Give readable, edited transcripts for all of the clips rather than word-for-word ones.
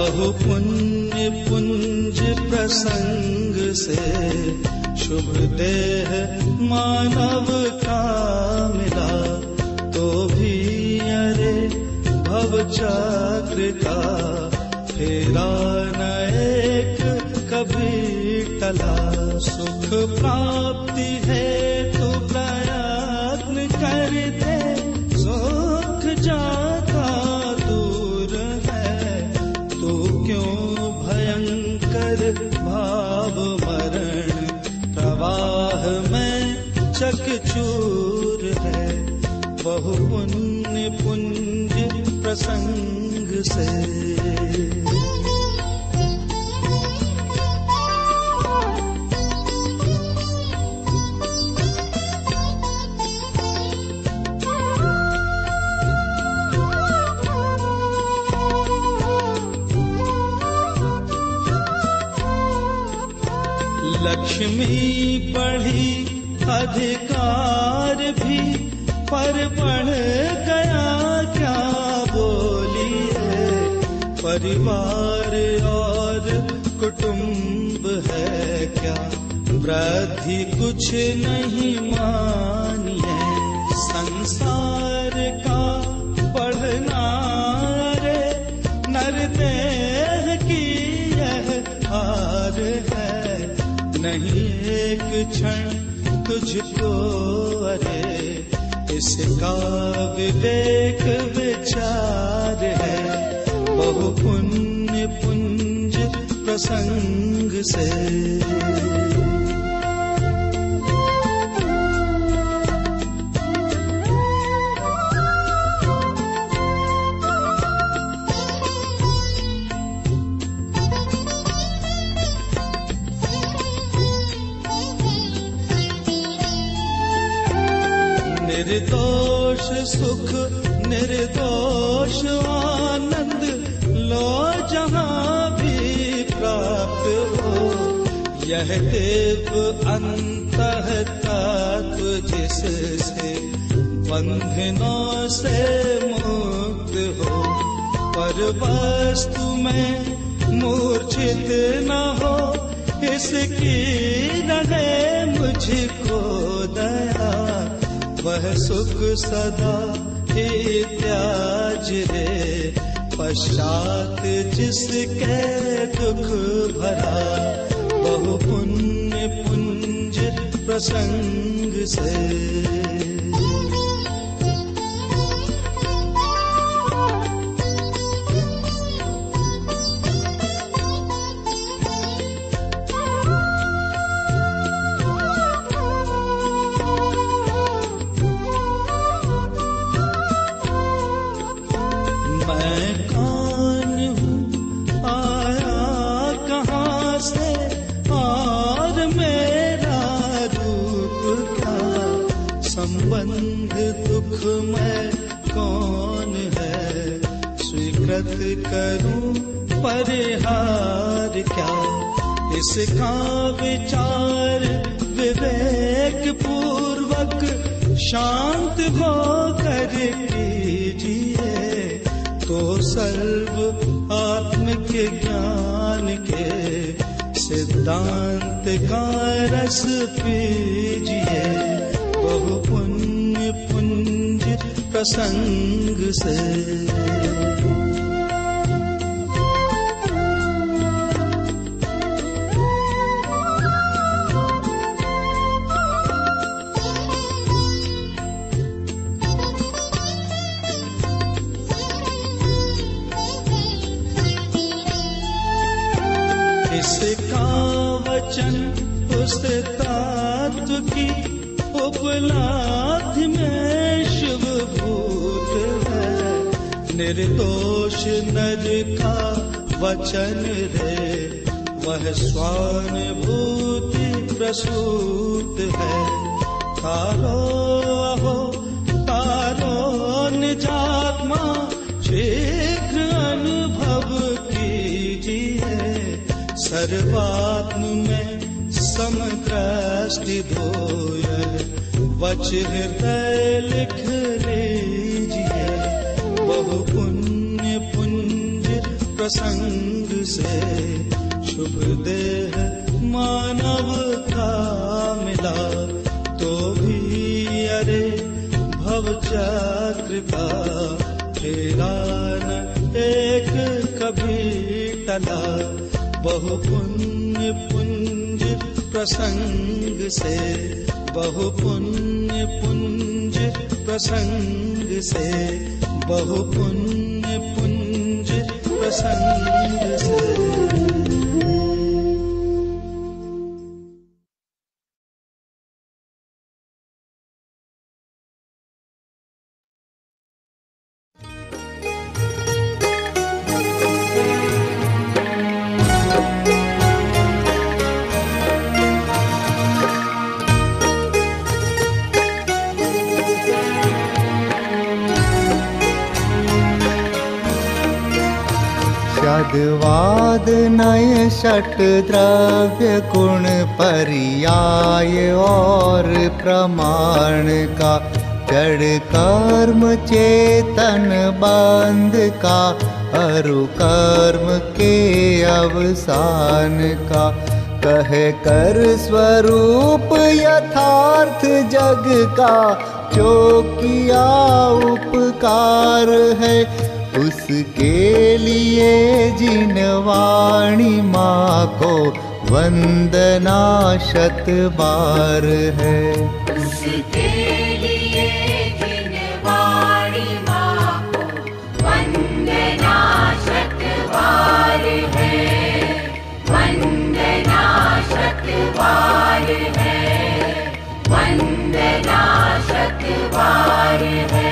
बहु पुण्य पुंज प्रसंग से शुभ देह मानव का मिला, तो भी अरे भव चक्र का फेरा न एक कभी टला। सुख प्राप्ति है तो प्रयत्न करते, सुख जाता दूर है, तो क्यों भयंकर भाव मरण प्रवाह में चकचूर है। बहु पुण्य पुंज प्रसंग से लक्ष्मी बढ़ी अधिकार भी, पर बढ़ गया क्या बोली है। परिवार और कुटुंब है क्या, वृद्धि कुछ नहीं मानी है। संसार का बढ़ना रे नरदेह की यह हार है। नहीं एक क्षण तुझको अरे इसका विवेक विचार है। बहु पुण्य पुंज प्रसंग से निर्दोष सुख निर्दोष आनंद लो जहाँ भी प्राप्त हो। यह देव अंतः तत्व जिससे बंधनों से मुक्त हो। पर वस्तु में मूर्छित न हो, इसकी रहे मुझको दया। वह सुख सदा ही त्याज रे, पश्चात जिसके दुख भरा। बहु पुण्य पुंज प्रसंग से संबंध दुख में कौन है, स्वीकृत करूं परिहार क्या। इसका विचार विवेक पूर्वक शांत होकर कीजिए, तो सर्व आत्मिक ज्ञान के सिद्धांत का रस पीजिए। बहु पुण्य पुंज प्रसंग से इसका वचन उस तत्व की उपलब्धि में शुभ भूत है। निर्दोष नर का वचन रे, वह स्वानुभूति प्रसूत है। तारो अहो तारो निजात्मा शीघ्र अनुभव कीजिए। सर्वात्म में समदृष्टि धोयल वच हृदय लिख लीजिए। बहु पुण्य पुंज प्रसंग से शुभ देह मानव का मिला, तो भी अरे भव चक्र का फेरा न एक कभी टला। बहु पुण्य पुंज प्रसंग से, बहु पुण्य पुंज प्रसंग से, बहु पुण्य पुंज प्रसंग से। वाद नय षट द्रव्य गुण पर्याय और प्रमाण का, जड़ कर्म चेतन बंध का, अरु कर्म के अवसान का। कहे कर स्वरूप यथार्थ जग का, जो किया उपकार है उसके लिए जिन वाणी माँ को वंदना शत बार है। उसके लिए जिन वाणी माँ को वंदना शत बार है, वंदना शत बार है, वंदना शत बार है।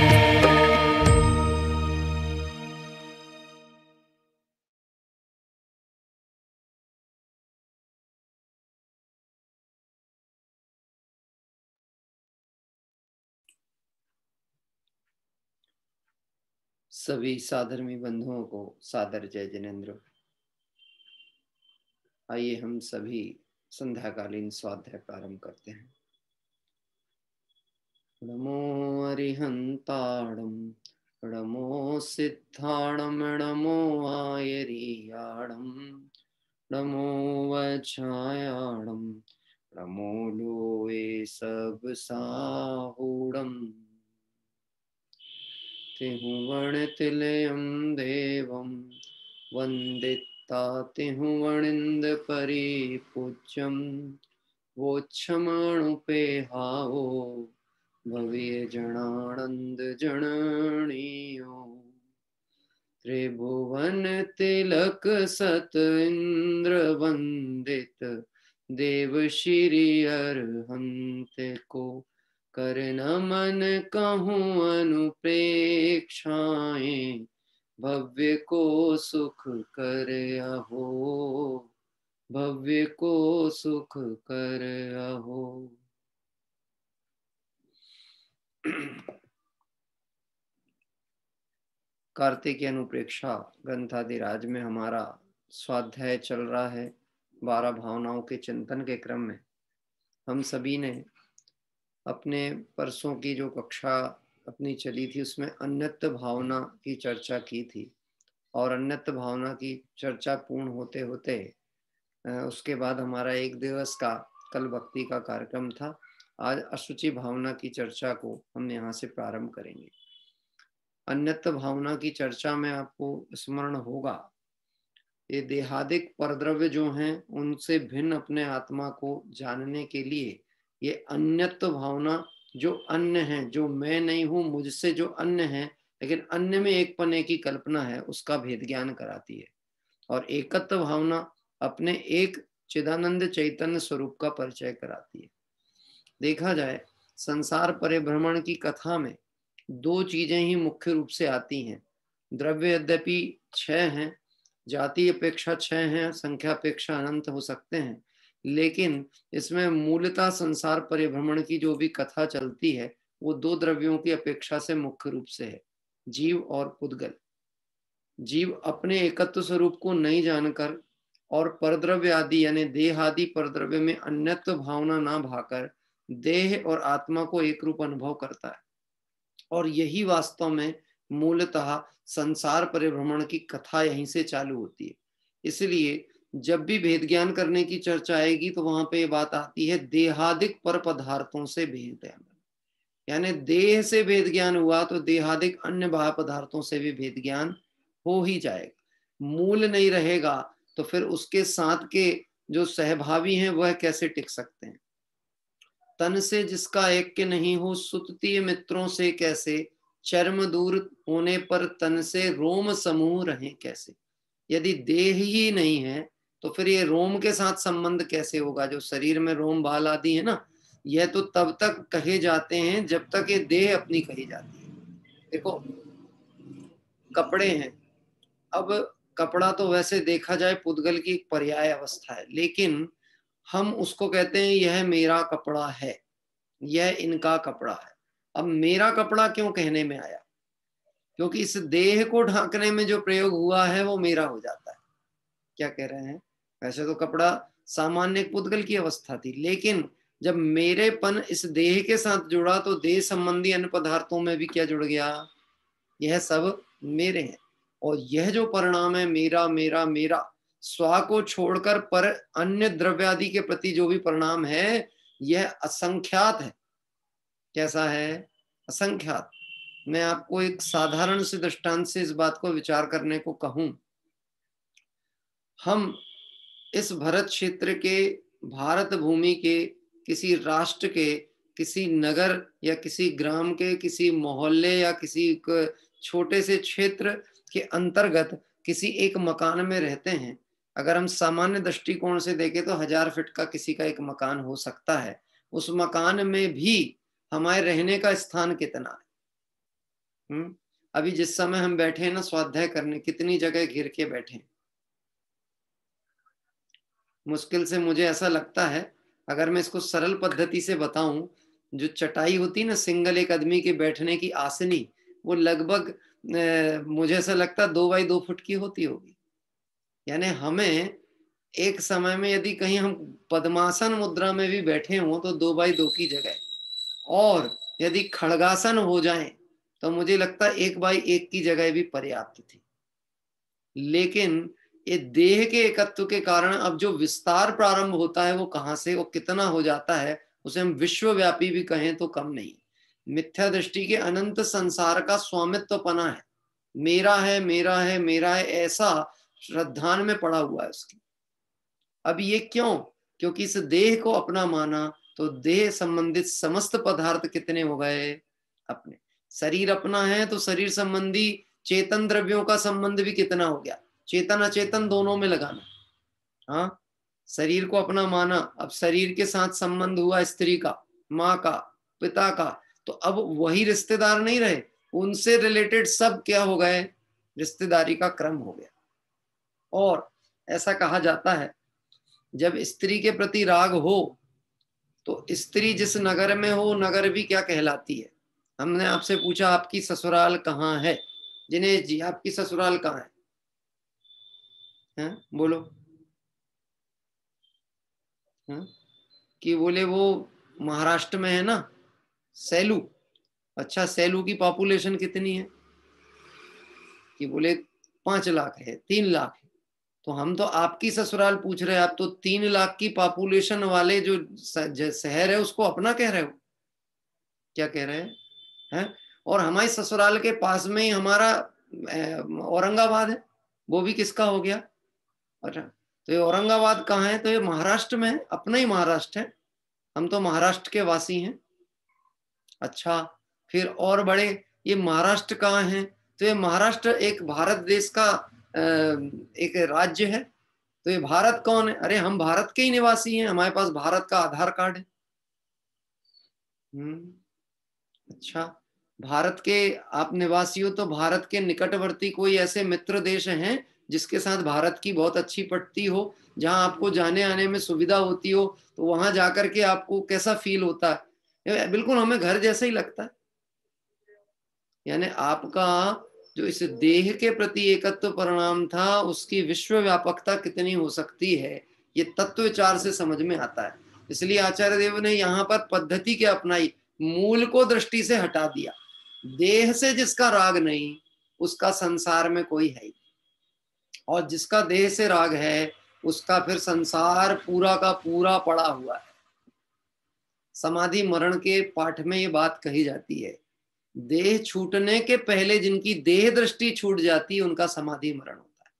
सभी साधर्मी बंधुओं को सादर जय जिनेन्द्र। आइए हम सभी संध्याकालीन स्वाध्याय प्रारंभ करते हैं। नमो अरिहंताणम, नमो सिद्धाणम, नमो आयरियाणम, नमो वज्रायाणम, नमो लोए सब साहूणम। तिहुवणतिलयं देवं वन्दिता तिहुवणिन्द परिपूज्यं, वोच्छमाणुपेहावो भव्य जनानंद जननीयो। त्रिभुवन तिलक सत इंद्र वंदित, देव श्री अरहंत को कर नमन कहूँ अनुप्रेक्षाएं, भव्य को सुख कर अहो, भव्य को सुख कर अहो। कार्तिक अनुप्रेक्षा ग्रंथादिराज में हमारा स्वाध्याय चल रहा है 12 भावनाओं के चिंतन के क्रम में। हम सभी ने अपने परसों की जो कक्षा अपनी चली थी उसमें अन्यत्व भावना की चर्चा की थी, और अन्यत्व भावना की चर्चा पूर्ण होते होते उसके बाद हमारा एक दिवस का कल भक्ति का कार्यक्रम था। आज अशुचि भावना की चर्चा को हम यहाँ से प्रारंभ करेंगे। अन्यत्व भावना की चर्चा में आपको स्मरण होगा, ये देहादिक परद्रव्य जो हैं उनसे भिन्न अपने आत्मा को जानने के लिए ये अन्यत्व भावना, जो अन्य है, जो मैं नहीं हूं, मुझसे जो अन्य है लेकिन अन्य में एक पने की कल्पना है, उसका भेद ज्ञान कराती है। और एकत्व भावना अपने एक चिदानंद चैतन्य स्वरूप का परिचय कराती है। देखा जाए संसार परिभ्रमण की कथा में दो चीजें ही मुख्य रूप से आती हैं। द्रव्य यद्यपि 6 हैं, जाति अपेक्षा 6 हैं, संख्या अपेक्षा अनंत हो सकते हैं, लेकिन इसमें मूलतः संसार परिभ्रमण की जो भी कथा चलती है वो 2 द्रव्यों की अपेक्षा से मुख्य रूप से है, जीव और पुद्गल। जीव अपने एकत्व स्वरूप को नहीं जानकर और परद्रव्य आदि यानी देह आदि परद्रव्य में अन्यत्व भावना ना भाकर देह और आत्मा को एक रूप अनुभव करता है। और यही वास्तव में मूलतः संसार परिभ्रमण की कथा यहीं से चालू होती है। इसलिए जब भी भेद ज्ञान करने की चर्चा आएगी तो वहां पे ये बात आती है देहादिक पर पदार्थों से भेद ज्ञान, यानी देह से भेद ज्ञान हुआ तो देहादिक अन्य बाह्य पदार्थों से भी भेद ज्ञान हो ही जाएगा। मूल नहीं रहेगा तो फिर उसके साथ के जो सहभावी हैं वह कैसे टिक सकते हैं। तन से जिसका एक के नहीं हो सुततीय मित्रों से कैसे, चर्म दूर होने पर तन से रोम समूह रहे कैसे। यदि देह ही नहीं है तो फिर ये रोम के साथ संबंध कैसे होगा। जो शरीर में रोम बाल आदि है ना, यह तो तब तक कहे जाते हैं जब तक ये देह अपनी कही जाती है। देखो कपड़े हैं, अब कपड़ा तो वैसे देखा जाए पुद्गल की एक पर्याय अवस्था है, लेकिन हम उसको कहते हैं यह मेरा कपड़ा है, यह इनका कपड़ा है। अब मेरा कपड़ा क्यों कहने में आया, क्योंकि इस देह को ढांकने में जो प्रयोग हुआ है वो मेरा हो जाता है। क्या कह रहे हैं, वैसे तो कपड़ा सामान्य पुद्गल की अवस्था थी, लेकिन जब मेरेपन इस देह के साथ जुड़ा तो देह संबंधी अन्य पदार्थों में भी क्या जुड़ गया, यह सब मेरे हैं। और यह जो परिणाम है मेरा मेरा मेरा, स्वा को छोड़कर पर अन्य द्रव्यादि के प्रति जो भी परिणाम है यह असंख्यात है। कैसा है, असंख्यात। मैं आपको एक साधारण से दृष्टांत से इस बात को विचार करने को कहूं। हम इस भरत क्षेत्र के, भारत भूमि के, किसी राष्ट्र के, किसी नगर या किसी ग्राम के, किसी मोहल्ले या किसी छोटे से क्षेत्र के अंतर्गत किसी एक मकान में रहते हैं। अगर हम सामान्य दृष्टिकोण से देखें तो 1000 फीट का किसी का एक मकान हो सकता है। उस मकान में भी हमारे रहने का स्थान कितना है। अभी जिस समय हम बैठे हैं ना स्वाध्याय करने, कितनी जगह घिर के बैठे। मुश्किल से मुझे ऐसा लगता है, अगर मैं इसको सरल पद्धति से बताऊं, जो चटाई होती ना सिंगल एक आदमी के बैठने की आसनी, वो लगभग मुझे ऐसा लगता है 2 बाई 2 फुट की होती होगी। यानी हमें एक समय में यदि कहीं हम पद्मासन मुद्रा में भी बैठे हों तो 2 बाई 2 की जगह, और यदि खड़गासन हो जाए तो मुझे लगता है 1 बाई 1 की जगह भी पर्याप्त थी। लेकिन ये देह के एकत्व के कारण अब जो विस्तार प्रारंभ होता है वो कहां से, वो कितना हो जाता है, उसे हम विश्वव्यापी भी कहें तो कम नहीं। मिथ्या दृष्टि के अनंत संसार का स्वामित्व पना है, मेरा है मेरा है मेरा है, ऐसा श्रद्धान में पड़ा हुआ है उसकी। अब ये क्यों, क्योंकि इस देह को अपना माना तो देह संबंधित समस्त पदार्थ कितने हो गए, अपने। शरीर अपना है तो शरीर संबंधी चेतन द्रव्यों का संबंध भी कितना हो गया, चेतन अचेतन दोनों में लगाना। हाँ, शरीर को अपना माना, अब शरीर के साथ संबंध हुआ स्त्री का, माँ का, पिता का, तो अब वही रिश्तेदार नहीं रहे, उनसे रिलेटेड सब क्या हो गए, रिश्तेदारी का क्रम हो गया। और ऐसा कहा जाता है जब स्त्री के प्रति राग हो तो स्त्री जिस नगर में हो नगर भी क्या कहलाती है। हमने आपसे पूछा आपकी ससुराल कहाँ है, जिनेश जी आपकी ससुराल कहाँ है, बोलो। कि बोले वो महाराष्ट्र में है ना, सेलू। अच्छा, सेलू की पॉपुलेशन कितनी है, कि बोले 5 लाख है, 3 लाख है। तो हम तो आपकी ससुराल पूछ रहे हैं, आप तो 3 लाख की पॉपुलेशन वाले जो शहर है उसको अपना कह रहे हो, क्या कह रहे हैं। और हमारे ससुराल के पास में ही हमारा औरंगाबाद है, वो भी किसका हो गया। अच्छा, तो ये औरंगाबाद कहाँ है, तो ये महाराष्ट्र में है, अपना ही महाराष्ट्र है, हम तो महाराष्ट्र के वासी हैं। अच्छा, फिर और बड़े, ये महाराष्ट्र कहाँ है, तो ये महाराष्ट्र एक भारत देश का एक राज्य है। तो ये भारत कौन है, अरे हम भारत के ही निवासी हैं, हमारे पास भारत का आधार कार्ड है। अच्छा, भारत के आप निवासी हो तो भारत के निकटवर्ती कोई ऐसे मित्र देश हैं जिसके साथ भारत की बहुत अच्छी पटती हो, जहां आपको जाने आने में सुविधा होती हो, तो वहां जाकर के आपको कैसा फील होता है, बिल्कुल हमें घर जैसा ही लगता है। यानी आपका जो इस देह के प्रति एकत्व परिणाम था उसकी विश्व व्यापकता कितनी हो सकती है, ये तत्व विचार से समझ में आता है। इसलिए आचार्य देव ने यहाँ पर पद्धति क्या अपनाई, मूल को दृष्टि से हटा दिया। देह से जिसका राग नहीं उसका संसार में कोई है ही। और जिसका देह से राग है उसका फिर संसार पूरा का पूरा पड़ा हुआ है। समाधि मरण के पाठ में ये बात कही जाती है, देह छूटने के पहले जिनकी देह दृष्टि छूट जाती है उनका समाधि मरण होता है,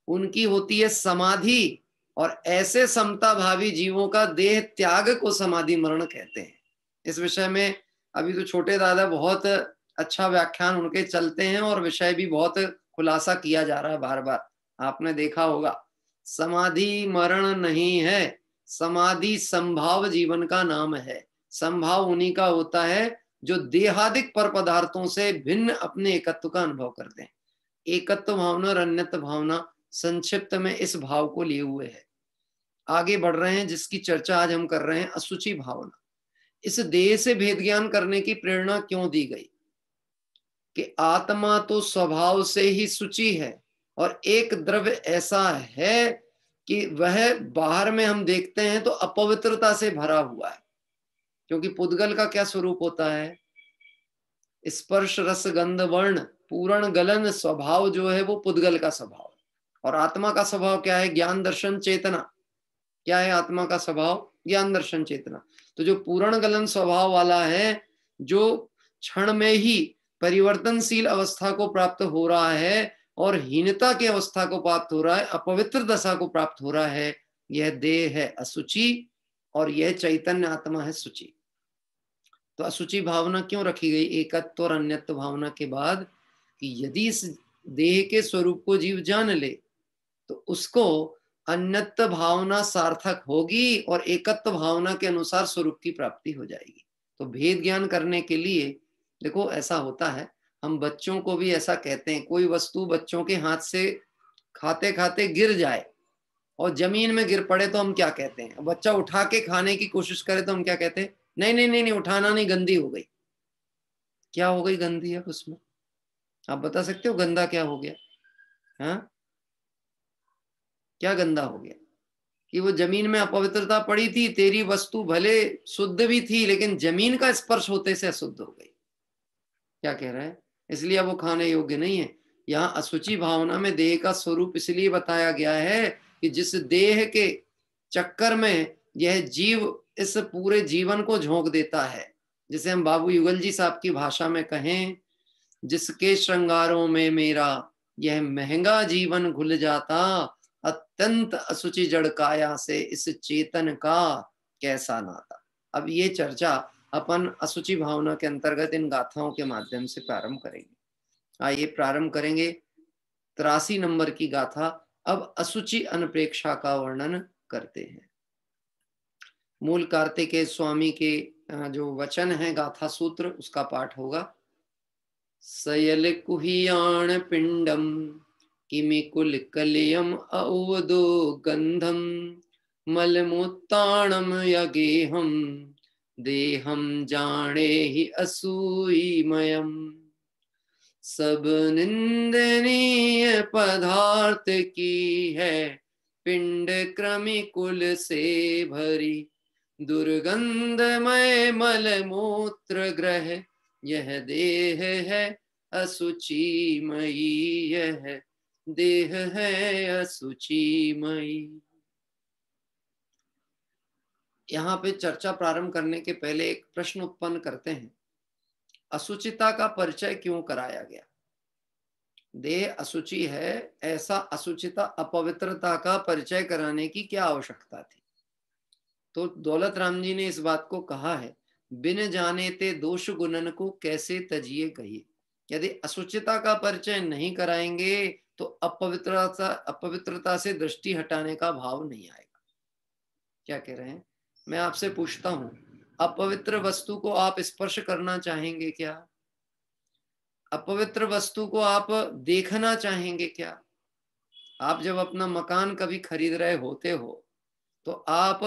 उनकी होती है समाधि। और ऐसे समता भावी जीवों का देह त्याग को समाधि मरण कहते हैं। इस विषय में अभी तो छोटे दादा बहुत अच्छा व्याख्यान उनके चलते हैं और विषय भी बहुत खुलासा किया जा रहा है बार बार, आपने देखा होगा। समाधि मरण नहीं है, समाधि संभाव जीवन का नाम है। संभाव उन्हीं का होता है जो देहादिक पर पदार्थों से भिन्न अपने एकत्व का अनुभव करते हैं। एकत्व भावना और अन्यत्व भावना संक्षिप्त में इस भाव को लिए हुए है। आगे बढ़ रहे हैं, जिसकी चर्चा आज हम कर रहे हैं, असुचि भावना। इस देह से भेद ज्ञान करने की प्रेरणा क्यों दी गई कि आत्मा तो स्वभाव से ही शुचि है और एक द्रव्य ऐसा है कि वह बाहर में हम देखते हैं तो अपवित्रता से भरा हुआ है। क्योंकि पुद्गल का क्या स्वरूप होता है, स्पर्श रस गंध वर्ण पूर्ण गलन स्वभाव जो है वो पुद्गल का स्वभाव। और आत्मा का स्वभाव क्या है, ज्ञान दर्शन चेतना। क्या है आत्मा का स्वभाव, ज्ञान दर्शन चेतना। तो जो पूर्ण गलन स्वभाव वाला है, जो क्षण में ही परिवर्तनशील अवस्था को प्राप्त हो रहा है और हीनता की अवस्था को प्राप्त हो रहा है, अपवित्र दशा को प्राप्त हो रहा है, यह देह है असुचि और यह चैतन्य आत्मा है सुचि। तो असुचि भावना क्यों रखी गई एकत्व और अन्यत्व भावना के बाद, कि यदि इस देह के स्वरूप को जीव जान ले तो उसको अन्यत्व भावना सार्थक होगी और एकत्व भावना के अनुसार स्वरूप की प्राप्ति हो जाएगी। तो भेद ज्ञान करने के लिए देखो ऐसा होता है, हम बच्चों को भी ऐसा कहते हैं, कोई वस्तु बच्चों के हाथ से खाते खाते गिर जाए और जमीन में गिर पड़े तो हम क्या कहते हैं, बच्चा उठा के खाने की कोशिश करे तो हम क्या कहते हैं, नहीं नहीं नहीं नहीं उठाना नहीं, गंदी हो गई। क्या हो गई गंदी है उसमें, आप बता सकते हो गंदा क्या हो गया? हाँ, क्या गंदा हो गया? कि वो जमीन में अपवित्रता पड़ी थी, तेरी वस्तु भले शुद्ध भी थी लेकिन जमीन का स्पर्श होते से अशुद्ध हो गई। क्या कह रहे हैं? इसलिए वो खाने योग्य नहीं है। यहाँ असुचि भावना में देह का स्वरूप इसलिए बताया गया है कि जिस देह के चक्कर में यह जीव इस पूरे जीवन को झोंक देता है, जिसे हम बाबू युगल जी साहब की भाषा में कहें, जिसके श्रृंगारों में मेरा यह महंगा जीवन घुल जाता, अत्यंत असुचि जड़ काया से इस चेतन का कैसा नाता। अब ये चर्चा अपन असुचि भावना के अंतर्गत इन गाथाओं के माध्यम से प्रारंभ करेंगे। आइए प्रारंभ करेंगे 83 नंबर की गाथा। अब असुचि अनप्रेक्षा का वर्णन करते हैं। मूल कार्तिकेय स्वामी के जो वचन है गाथा सूत्र, उसका पाठ होगा। सयल कुहियाण पिंडम किमिकुल कलियम औवदो गंधम मलमुत्ताणम यगेहम देहम जाने ही असूयमयम। सब निंदनीय पदार्थ की है पिंड क्रमिकुल से भरी, दुर्गंधमय मलमूत्र ग्रह यह देह है असुचिमयी, यह देह है असुचिमयी। यहाँ पे चर्चा प्रारंभ करने के पहले एक प्रश्न उत्पन्न करते हैं, असुचिता का परिचय क्यों कराया गया? देह असुचि है, ऐसा असुचिता अपवित्रता का परिचय कराने की क्या आवश्यकता थी? तो दौलत राम जी ने इस बात को कहा है, बिन जाने ते दोष गुणन को कैसे तजिए कहिए। यदि असुचिता का परिचय नहीं कराएंगे तो अपवित्रता से दृष्टि हटाने का भाव नहीं आएगा। क्या कह रहे हैं? मैं आपसे पूछता हूं, अपवित्र वस्तु को आप स्पर्श करना चाहेंगे क्या? अपवित्र वस्तु को आप देखना चाहेंगे क्या? आप जब अपना मकान कभी खरीद रहे होते हो तो आप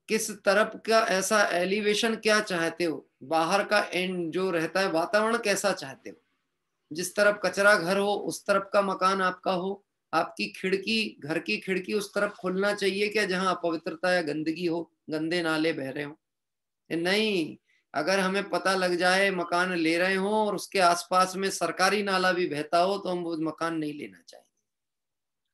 किस तरफ का ऐसा एलिवेशन क्या चाहते हो, बाहर का एंड जो रहता है वातावरण कैसा चाहते हो? जिस तरफ कचरा घर हो उस तरफ का मकान आपका हो? आपकी खिड़की, घर की खिड़की उस तरफ खुलना चाहिए क्या जहां अपवित्रता या गंदगी हो, गंदे नाले बह रहे हो? नहीं, अगर हमें पता लग जाए मकान ले रहे हो और उसके आसपास में सरकारी नाला भी बहता हो तो हम वो मकान नहीं लेना चाहेंगे।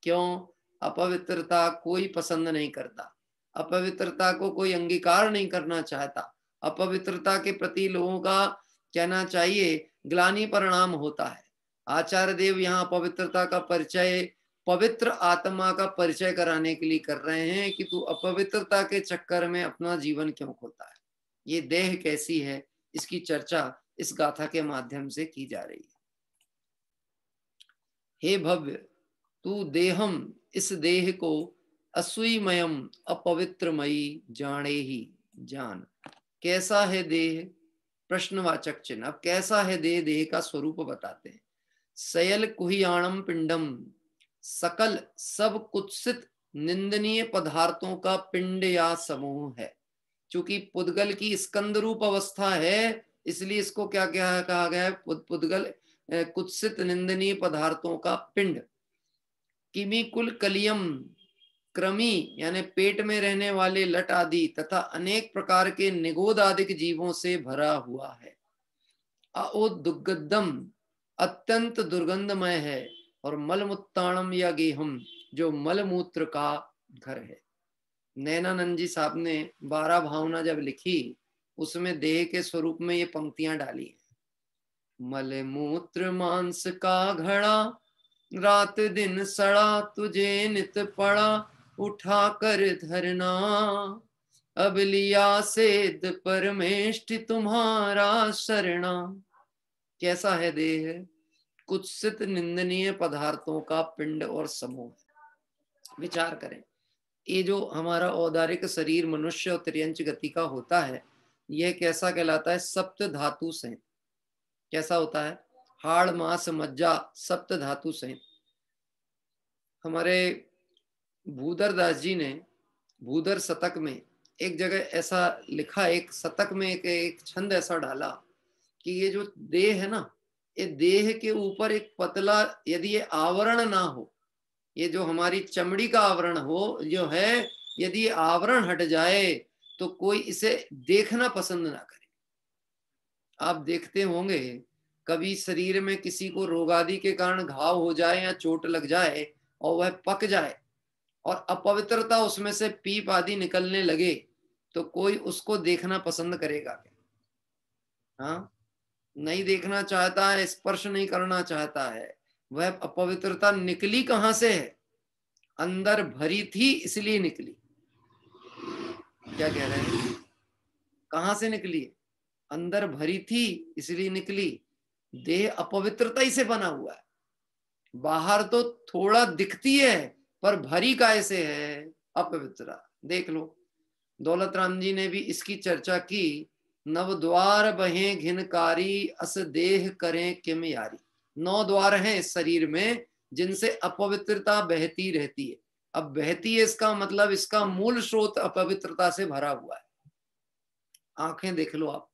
क्यों? अपवित्रता कोई पसंद नहीं करता, अपवित्रता को कोई अंगीकार नहीं करना चाहता, अपवित्रता के प्रति लोगों का कहना चाहिए ग्लानि परिणाम होता है। आचार्य देव यहाँ अपवित्रता का परिचय पवित्र आत्मा का परिचय कराने के लिए कर रहे हैं कि तू अपवित्रता के चक्कर में अपना जीवन क्यों खोता है। ये देह कैसी है, इसकी चर्चा इस गाथा के माध्यम से की जा रही है। हे भव्य, तू देहम, इस देह को असुईमयम अपवित्रमयी जाने ही जान। कैसा है देह? प्रश्नवाचक चिन्ह। अब कैसा है देह? देह का स्वरूप बताते हैं। सयल कुहियाणम पिंडम, सकल सब कुत्सित निंदनीय पदार्थों का पिंड या समूह है। चूंकि पुद्गल की स्कंद रूप अवस्था है, इसलिए इसको क्या क्या कहा गया है? पुद्गल कुत्सित निंदनीय पदार्थों का पिंड। किमी कुल कलियम, क्रमी यानी पेट में रहने वाले लट आदि तथा अनेक प्रकार के निगोद आदिक जीवों से भरा हुआ है। दुर्गंधम, अत्यंत दुर्गंधमय है। और मलमुत्ताणम या गेहम, जो मलमूत्र का घर है। नैनानंद जी साहब ने 12 भावना जब लिखी उसमें देह के स्वरूप में ये पंक्तियां डाली हैं। मलमूत्र मांस का घड़ा, रात दिन सड़ा तुझे नित पड़ा, उठा कर धरना, अब लिया सेद परमेष्टि तुम्हारा शरणा। कैसा है देह? कुत्सित निंदनीय पदार्थों का पिंड और समूह। विचार करें, ये जो हमारा औदारिक शरीर मनुष्य और त्रियंच गति का होता है, यह कैसा कहलाता है? सप्त धातु सहित। कैसा होता है? हाड़ मांस मज्जा सप्त धातु सहित। हमारे भूधर दास जी ने भूधर शतक में एक जगह ऐसा लिखा, एक शतक में एक छंद ऐसा डाला कि ये जो देह है ना, ये देह के ऊपर एक पतला, यदि ये आवरण ना हो, ये जो हमारी चमड़ी का आवरण हो जो है, यदि आवरण हट जाए तो कोई इसे देखना पसंद ना करे। आप देखते होंगे कभी शरीर में किसी को रोग आदि के कारण घाव हो जाए या चोट लग जाए और वह पक जाए और अपवित्रता उसमें से पीप आदि निकलने लगे तो कोई उसको देखना पसंद करेगा क्या? हाँ, नहीं देखना चाहता है, स्पर्श नहीं करना चाहता है। वह अपवित्रता निकली कहां से है? अंदर भरी थी इसलिए निकली। क्या कह रहे हैं? कहां से निकली? अंदर भरी थी इसलिए निकली। देह अपवित्रता ही से बना हुआ है। बाहर तो थोड़ा दिखती है पर भरी काय से है? अपवित्रता। देख लो, दौलत राम जी ने भी इसकी चर्चा की। नव द्वार बहे घिनकारी, अस देह करें किम यारी। 9 द्वार हैं इस शरीर में जिनसे अपवित्रता बहती रहती है। अब बहती है इसका मतलब इसका मूल स्रोत अपवित्रता से भरा हुआ है। आंखें देख लो आप,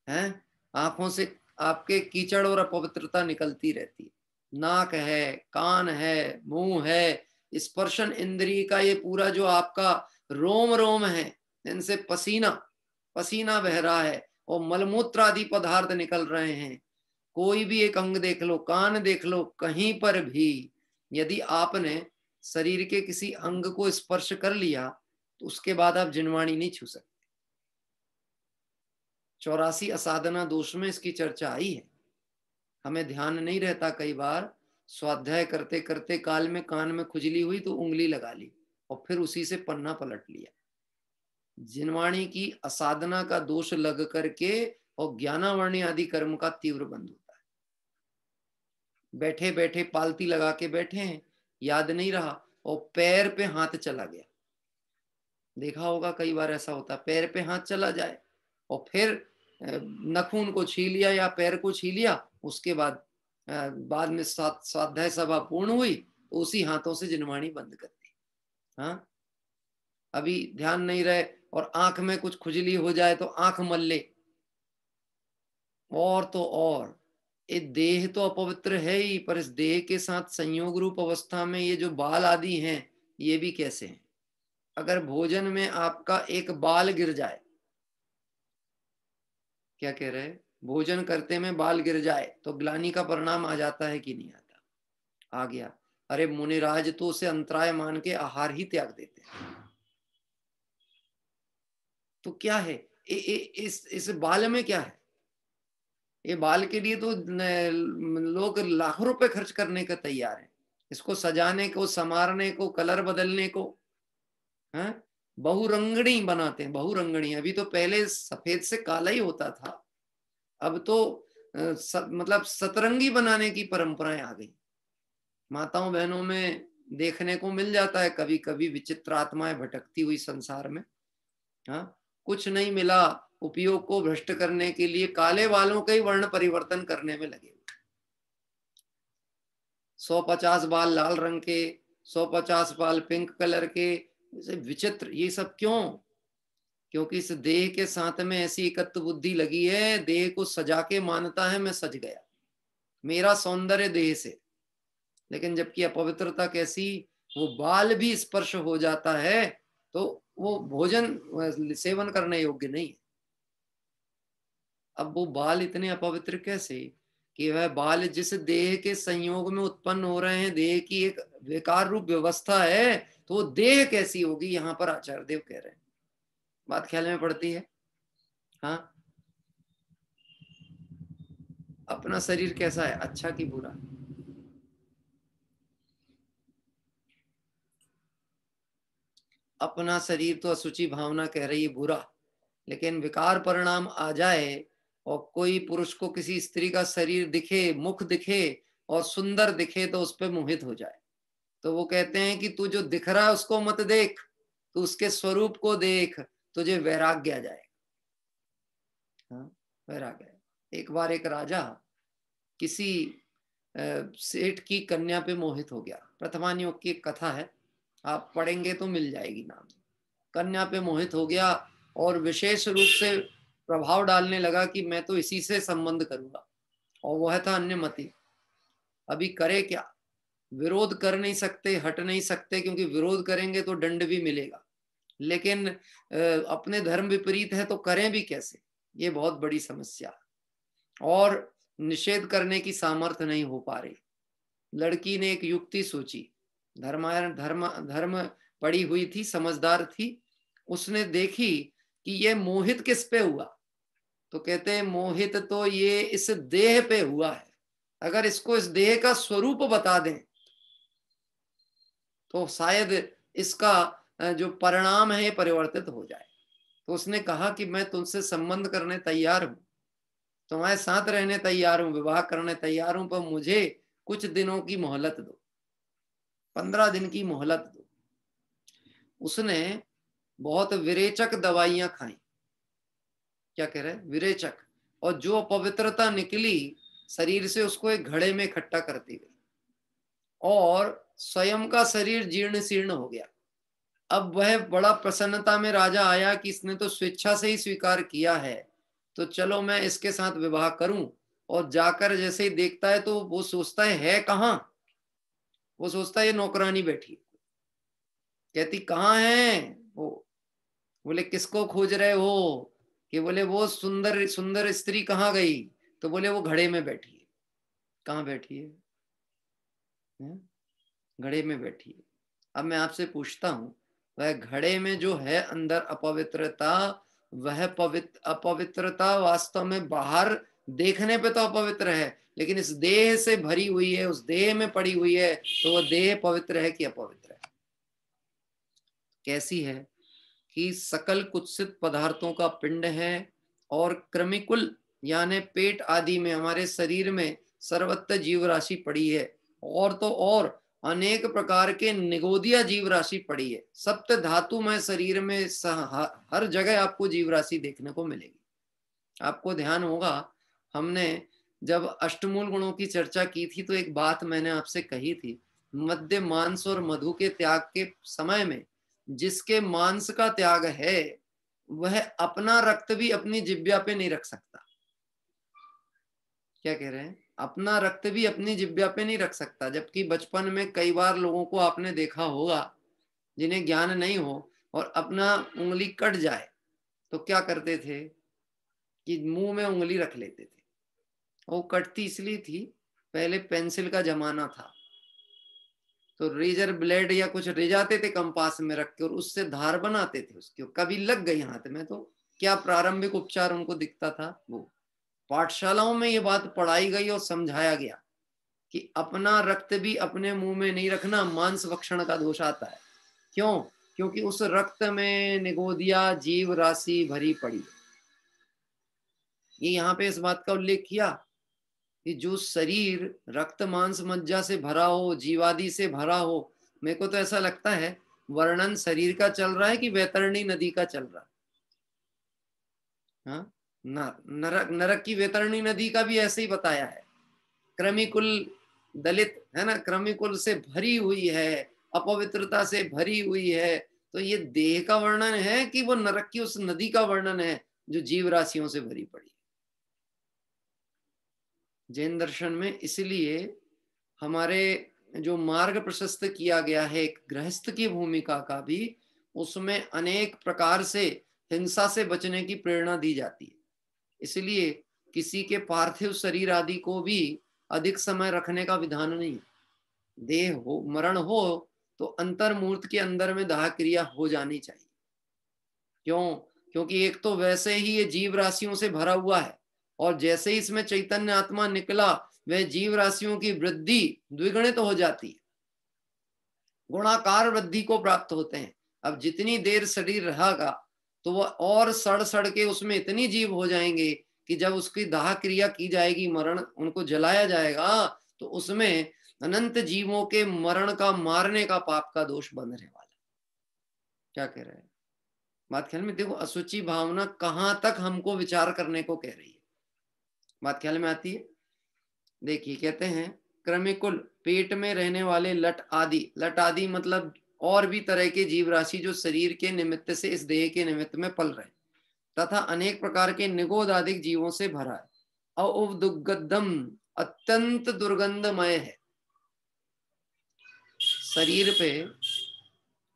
हैं? आंखों से आपके कीचड़ और अपवित्रता निकलती रहती है। नाक है, कान है, मुंह है, स्पर्शन इंद्रिय का ये पूरा जो आपका रोम रोम है, इनसे पसीना पसीना बह रहा है और मलमूत्र आदि पदार्थ निकल रहे हैं। कोई भी एक अंग देख लो, कान देख लो, कहीं पर भी यदि आपने शरीर के किसी अंग को स्पर्श कर लिया तो उसके बाद आप जिनवाणी नहीं छू सकते। 84 असाधना दोष में इसकी चर्चा आई है। हमें ध्यान नहीं रहता, कई बार स्वाध्याय करते करते काल में कान में खुजली हुई तो उंगली लगा ली और फिर उसी से पन्ना पलट लिया। जिनवाणी की असाधना का दोष लग करके और ज्ञानावर्णी आदि कर्म का तीव्र बंध होता है। बैठे बैठे पालती लगा के बैठे हैं, याद नहीं रहा और पैर पे हाथ चला गया। देखा होगा कई बार ऐसा होता है, पैर पे हाथ चला जाए और फिर नखून को छीन लिया या पैर को छीन लिया, उसके बाद में स्वाध्याय सभा पूर्ण हुई तो उसी हाथों से जिनवाणी बंद कर दी। हाँ, अभी ध्यान नहीं रहे और आंख में कुछ खुजली हो जाए तो आंख मल ले। और तो और ये देह तो अपवित्र है ही, पर इस देह के साथ संयोग रूप अवस्था में ये जो बाल आदि हैं ये भी कैसे हैं? अगर भोजन में आपका एक बाल गिर जाए क्या कह रहे हैं, भोजन करते में बाल गिर जाए तो ग्लानि का परिणाम आ जाता है कि नहीं आता? आ गया। अरे मुनिराज तो उसे अंतराय मान के आहार ही त्याग देते हैं। तो क्या है इस बाल में क्या है? ये बाल के लिए तो लोग लाखों रुपए खर्च करने का तैयार है, इसको सजाने को, संवारने को, कलर बदलने को, हैं? बहुरंगणी बनाते हैं, बहुरंगणी। अभी तो पहले सफेद से काला ही होता था, अब तो मतलब सतरंगी बनाने की परंपराएं आ गई। माताओं बहनों में देखने को मिल जाता है कभी कभी विचित्र आत्माएं भटकती हुई संसार में। हाँ, कुछ नहीं मिला उपयोग को भ्रष्ट करने के लिए काले बालों का ही वर्ण परिवर्तन करने में लगे। 150 बाल लाल रंग के, 150 बाल पिंक कलर के, विचित्र। ये सब क्यों? क्योंकि इस देह के साथ में ऐसी एकत्व बुद्धि लगी है, देह को सजा के मानता है मैं सज गया, मेरा सौंदर्य देह से। लेकिन जबकि अपवित्रता कैसी, वो बाल भी स्पर्श हो जाता है तो वो भोजन सेवन करने योग्य नहीं है। अब वो बाल इतने अपवित्र कैसे कि वह बाल जिस देह के संयोग में उत्पन्न हो रहे हैं, देह की एक विकार रूप व्यवस्था है, तो वो देह कैसी होगी, यहाँ पर आचार्य देव कह रहे हैं। बात ख्याल में पड़ती है? हाँ, अपना शरीर कैसा है, अच्छा कि बुरा? अपना शरीर तो असुचि भावना कह रही है बुरा, लेकिन विकार परिणाम आ जाए और कोई पुरुष को किसी स्त्री का शरीर दिखे, मुख दिखे और सुंदर दिखे तो उस पर मोहित हो जाए, तो वो कहते हैं कि तू जो दिख रहा है उसको मत देख, तू उसके स्वरूप को देख, तुझे वैराग्य आ जाएगा। हाँ, वैराग्य। एक बार एक राजा किसी सेठ की कन्या पे मोहित हो गया। प्रथमानियोग की एक कथा है, आप पढ़ेंगे तो मिल जाएगी नाम। कन्या पे मोहित हो गया और विशेष रूप से प्रभाव डालने लगा कि मैं तो इसी से संबंध करूंगा, और वह था अन्यमति। अभी करे क्या? विरोध कर नहीं सकते, हट नहीं सकते, क्योंकि विरोध करेंगे तो दंड भी मिलेगा, लेकिन अपने धर्म विपरीत है तो करें भी कैसे, ये बहुत बड़ी समस्या। और निषेध करने की सामर्थ्य नहीं हो पा रही। लड़की ने एक युक्ति सोची, धर्म पड़ी हुई थी, समझदार थी। उसने देखी कि ये मोहित किस पे हुआ, तो कहते हैं मोहित तो ये इस देह पे हुआ है, अगर इसको इस देह का स्वरूप बता दें तो शायद इसका जो परिणाम है परिवर्तित हो जाए। तो उसने कहा कि मैं तुमसे संबंध करने तैयार हूं, तुम्हारे साथ रहने तैयार हूं, विवाह करने तैयार हूं, पर मुझे कुछ दिनों की मोहलत दो, 15 दिन की मोहलत दो। उसने बहुत विरेचक दवाइयां खाई। क्या कह रहे हैं? विरेचक। और जो पवित्रता निकली शरीर से उसको एक घड़े में इकट्ठा करती गई, और स्वयं का शरीर जीर्ण शीर्ण हो गया। अब वह बड़ा प्रसन्नता में राजा आया कि इसने तो स्वेच्छा से ही स्वीकार किया है, तो चलो मैं इसके साथ विवाह करूं। और जाकर जैसे ही देखता है तो वो सोचता है कहाँ? वो सोचता है ये नौकरानी बैठी। कहती कहाँ है वो? बोले किसको खोज रहे हो? कि बोले वो सुंदर सुंदर स्त्री कहाँ गई? तो बोले वो घड़े में बैठी है। कहाँ बैठी है? घड़े में बैठी है। अब मैं आपसे पूछता हूं, वह घड़े में जो है अंदर अपवित्रता, वह अपवित्रता वास्तव में बाहर देखने पे तो अपवित्र है, लेकिन इस देह से भरी हुई है, उस देह में पड़ी हुई है, तो वह देह पवित्र है कि अपवित्र है? कैसी है कि सकल कुत्सित पदार्थों का पिंड है, और कृमिकुल यानी पेट आदि में, हमारे शरीर में सर्वत्र जीव राशि पड़ी है, और तो और अनेक प्रकार के निगोदिया जीव राशि पड़ी है। सप्त धातु में शरीर में हर जगह आपको जीव राशि देखने को मिलेगी। आपको ध्यान होगा, हमने जब अष्टमूल गुणों की चर्चा की थी तो एक बात मैंने आपसे कही थी, मध्य मांस और मधु के त्याग के समय में जिसके मांस का त्याग है वह अपना रक्त भी अपनी जिह्वा पे नहीं रख सकता। क्या कह रहे हैं? अपना रक्त भी अपनी जिह्वा पे नहीं रख सकता। जबकि बचपन में कई बार लोगों को आपने देखा होगा जिन्हें ज्ञान नहीं हो और अपना उंगली कट जाए तो क्या करते थे? कि मुंह में उंगली रख लेते थे। वो कटती इसलिए थी, पहले पेंसिल का जमाना था तो रेजर ब्लेड या कुछ ले जाते थे कंपास में रख के और उससे धार बनाते थे उसकी, कभी लग गई हाथ में तो क्या प्रारंभिक उपचार उनको दिखता था। वो पाठशालाओं में ये बात पढ़ाई गई और समझाया गया कि अपना रक्त भी अपने मुंह में नहीं रखना, मांस भक्षण का दोष आता है। क्यों? क्योंकि उस रक्त में निगोदिया जीव राशि भरी पड़ी है। ये यहाँ पे इस बात का उल्लेख किया कि जो शरीर रक्त मांस मज्जा से भरा हो, जीवादि से भरा हो, मेरे को तो ऐसा लगता है वर्णन शरीर का चल रहा है कि वैतरणी नदी का चल रहा है। हाँ, नरक नरक की वैतरणी नदी का भी ऐसे ही बताया है। क्रमिकुल दलित है ना, क्रमिकुल से भरी हुई है, अपवित्रता से भरी हुई है। तो ये देह का वर्णन है कि वो नरक की उस नदी का वर्णन है जो जीव राशियों से भरी पड़ी है। जैन दर्शन में इसलिए हमारे जो मार्ग प्रशस्त किया गया है एक गृहस्थ की भूमिका का भी, उसमें अनेक प्रकार से हिंसा से बचने की प्रेरणा दी जाती है। इसलिए किसी के पार्थिव शरीर आदि को भी अधिक समय रखने का विधान नहीं। देह हो, मरण हो तो अंतर्मूर्त के अंदर में दाह क्रिया हो जानी चाहिए। क्यों? क्योंकि एक तो वैसे ही ये जीव राशियों से भरा हुआ है और जैसे ही इसमें चैतन्य आत्मा निकला वह जीव राशियों की वृद्धि द्विगुणित हो जाती है, गुणाकार वृद्धि को प्राप्त होते हैं। अब जितनी देर शरीर रहेगा तो वह और सड़ सड़ के उसमें इतनी जीव हो जाएंगे कि जब उसकी दाह क्रिया की जाएगी, मरण उनको जलाया जाएगा, तो उसमें अनंत जीवों के मरण का, मारने का पाप का दोष बंधने वाला। क्या कह रहे हैं? बात ख्याल में? देखो असुचि भावना कहां तक हमको विचार करने को कह रही है, बात ख्याल में आती है? देखिए कहते हैं क्रमिकुल पेट में रहने वाले लट आदि मतलब और भी तरह के जीव राशि जो शरीर के निमित्त से इस देह के निमित्त में पल रहे, तथा अनेक प्रकार के निगोदादिक जीवों से भरा है। अवदुगद्धम अत्यंत दुर्गंधमय है। शरीर पे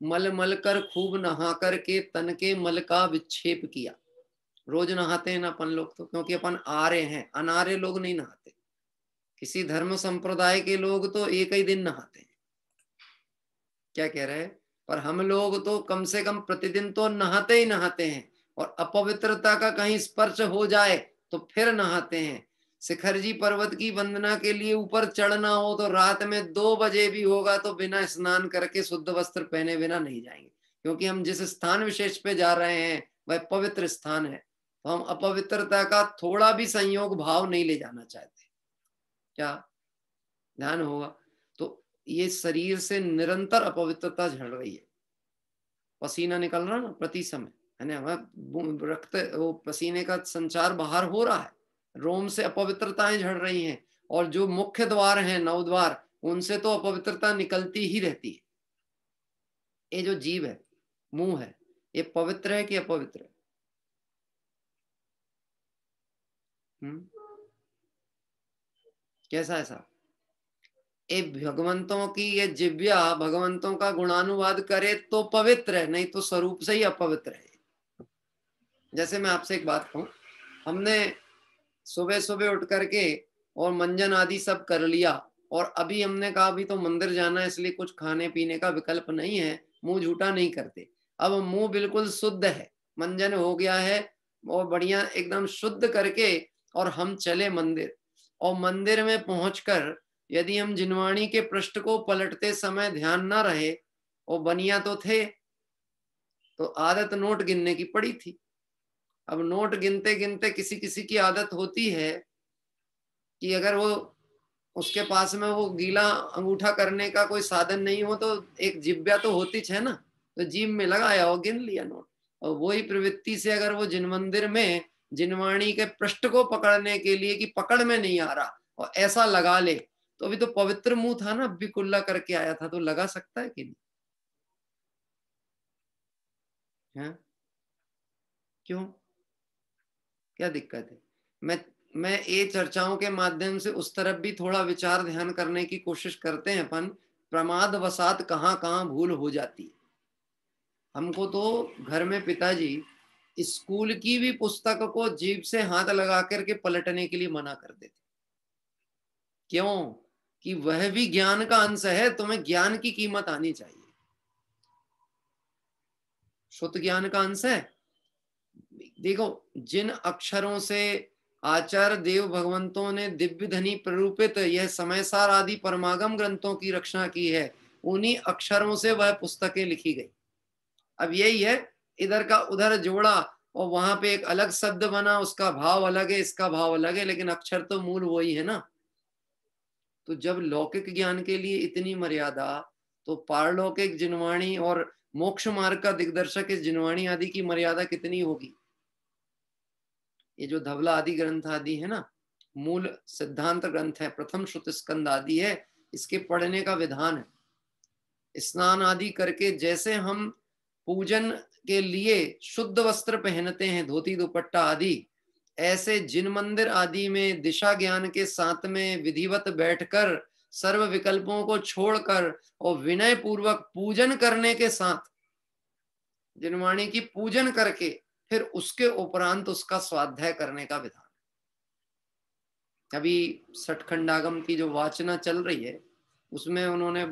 मल मल कर खूब नहा कर के तन के मल का विक्षेप किया। रोज नहाते हैं ना अपन लोग, तो क्योंकि अपन आरे हैं, अनारे लोग नहीं नहाते। किसी धर्म संप्रदाय के लोग तो एक ही दिन नहाते हैं। क्या कह रहे हैं? पर हम लोग तो कम से कम प्रतिदिन तो नहाते ही नहाते हैं, और अपवित्रता का कहीं स्पर्श हो जाए तो फिर नहाते हैं। शिखर जी पर्वत की वंदना के लिए ऊपर चढ़ना हो तो रात में 2 बजे भी होगा तो बिना स्नान करके शुद्ध वस्त्र पहने बिना नहीं जाएंगे, क्योंकि हम जिस स्थान विशेष पे जा रहे हैं वह पवित्र स्थान है। तो हम अपवित्रता का थोड़ा भी संयोग भाव नहीं ले जाना चाहते। क्या ध्यान होगा? तो ये शरीर से निरंतर अपवित्रता झड़ रही है, पसीना निकल रहा ना प्रति समय, है ना, रक्त वो पसीने का संचार बाहर हो रहा है, रोम से अपवित्रताएं झड़ रही हैं, और जो मुख्य द्वार हैं 9 द्वार उनसे तो अपवित्रता निकलती ही रहती है। ये जो जीव है, मुंह है, ये पवित्र है कि अपवित्र है? कैसा ऐसा? ये भगवंतों की ये जिव्या भगवंतों का गुणानुवाद करे तो पवित्र है, नहीं तो स्वरूप से ही अपवित्र है। जैसे मैं आपसे एक बात कहूं, हमने सुबह सुबह उठ करके और मंजन आदि सब कर लिया, और अभी हमने कहा अभी तो मंदिर जाना है इसलिए कुछ खाने पीने का विकल्प नहीं है, मुंह झूठा नहीं करते। अब मुंह बिल्कुल शुद्ध है, मंजन हो गया है और बढ़िया एकदम शुद्ध करके और हम चले मंदिर, और मंदिर में पहुंचकर यदि हम जिनवाणी के पृष्ठ को पलटते समय ध्यान ना रहे, और बनिया तो थे तो आदत नोट गिनने की पड़ी थी। अब नोट गिनते गिनते किसी किसी की आदत होती है कि अगर वो उसके पास में वो गीला अंगूठा करने का कोई साधन नहीं हो तो एक जिब्या तो होती है ना, तो जीभ में लगाया और गिन लिया नोट। और वही प्रवृत्ति से अगर वो जिन मंदिर में जिनवाणी के पृष्ठ को पकड़ने के लिए कि पकड़ में नहीं आ रहा और ऐसा लगा ले, तो अभी तो पवित्र मुंह था ना, अभी कुल्ला करके आया था, तो लगा सकता है कि नहीं? है? क्यों? क्या दिक्कत है? मैं ये चर्चाओं के माध्यम से उस तरफ भी थोड़ा विचार ध्यान करने की कोशिश करते हैं अपन, प्रमाद वसात कहाँ कहाँ भूल हो जाती है। हमको तो घर में पिताजी स्कूल की भी पुस्तक को जीभ से हाथ लगा करके पलटने के लिए मना कर देते। क्यों? कि वह भी ज्ञान का अंश है, तुम्हें ज्ञान की कीमत आनी चाहिए। शुद्ध ज्ञान का अंश है। देखो, जिन अक्षरों से आचार्य देव भगवंतों ने दिव्य धनी प्ररूपित यह समयसार आदि परमागम ग्रंथों की रचना की है, उन्हीं अक्षरों से वह पुस्तकें लिखी गई। अब यही है, इधर का उधर जोड़ा और वहां पे एक अलग शब्द बना, उसका भाव अलग है, इसका भाव अलग है, लेकिन अक्षर तो मूल वही है ना। तो जब लौकिक ज्ञान के लिए इतनी मर्यादा, तो पारलौकिक जिनवाणी और मोक्ष मार्ग का दिग्दर्शक इस जिनवाणी आदि की मर्यादा कितनी होगी। ये जो धवला आदि ग्रंथ आदि है ना, मूल सिद्धांत ग्रंथ है, प्रथम श्रुत स्कंद आदि है, इसके पढ़ने का विधान है। स्नान आदि करके जैसे हम पूजन के लिए शुद्ध वस्त्र पहनते हैं, धोती दुपट्टा आदि, ऐसे जिन मंदिर आदि में दिशा ज्ञान के साथ में विधिवत बैठकर सर्व विकल्पों को छोड़कर और विनय पूर्वक पूजन करने के साथ, जिनवाणी की पूजन करके फिर उसके उपरांत उसका स्वाध्याय करने का विधान। अभी सठखंडागम की जो वाचना चल रही है, उसमें उन्होंने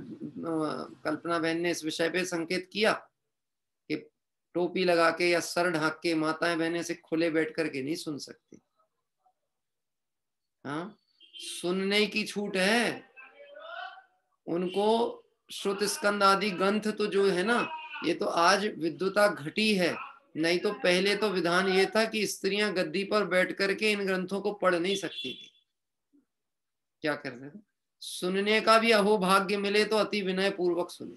कल्पना बहन ने इस विषय पे संकेत किया कि टोपी लगा के या सर ढाक के माताएं बहनें से खुले बैठ करके नहीं सुन सकती। हाँ, सुनने की छूट है उनको। श्रुत स्कंद आदि ग्रंथ तो जो है ना, ये तो आज विद्वता घटी है, नहीं तो पहले तो विधान ये था कि स्त्रियां गद्दी पर बैठ करके इन ग्रंथों को पढ़ नहीं सकती थी। क्या करते थे? सुनने का भी अहोभाग्य मिले तो अति विनय पूर्वक सुने।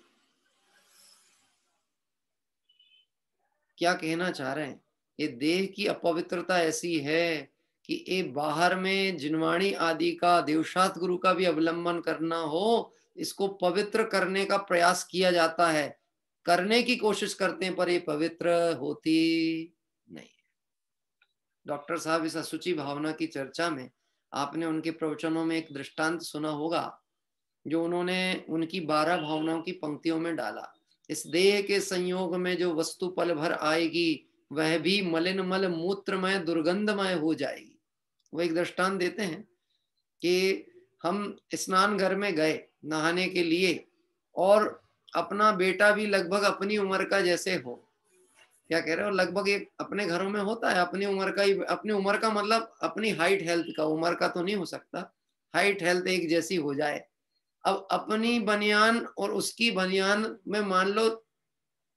क्या कहना चाह रहे हैं? ये देह की अपवित्रता ऐसी है कि ये बाहर में जिनवाणी आदि का देवशास्त्र गुरु का भी अवलंबन करना हो, इसको पवित्र करने का प्रयास किया जाता है, करने की कोशिश करते हैं, पर ये पवित्र होती नहीं। डॉक्टर साहब इस असुचि भावना की चर्चा में आपने उनके प्रवचनों में एक दृष्टांत सुना होगा, जो उन्होंने उनकी 12 भावनाओं की पंक्तियों में डाला। इस देह के संयोग में जो वस्तु पल भर आएगी, वह भी मलिन मल मूत्रमय दुर्गंधमय हो जाएगी। वो एक दृष्टांत देते हैं कि हम स्नान घर में गए नहाने के लिए, और अपना बेटा भी लगभग अपनी उम्र का जैसे हो। क्या कह रहे हो? लगभग एक अपने घरों में होता है अपनी उम्र का ही, अपनी उम्र का मतलब अपनी हाइट हेल्थ का, उम्र का तो नहीं हो सकता, हाइट हेल्थ एक जैसी हो जाए। अब अपनी बनियान और उसकी बनियान में मान लो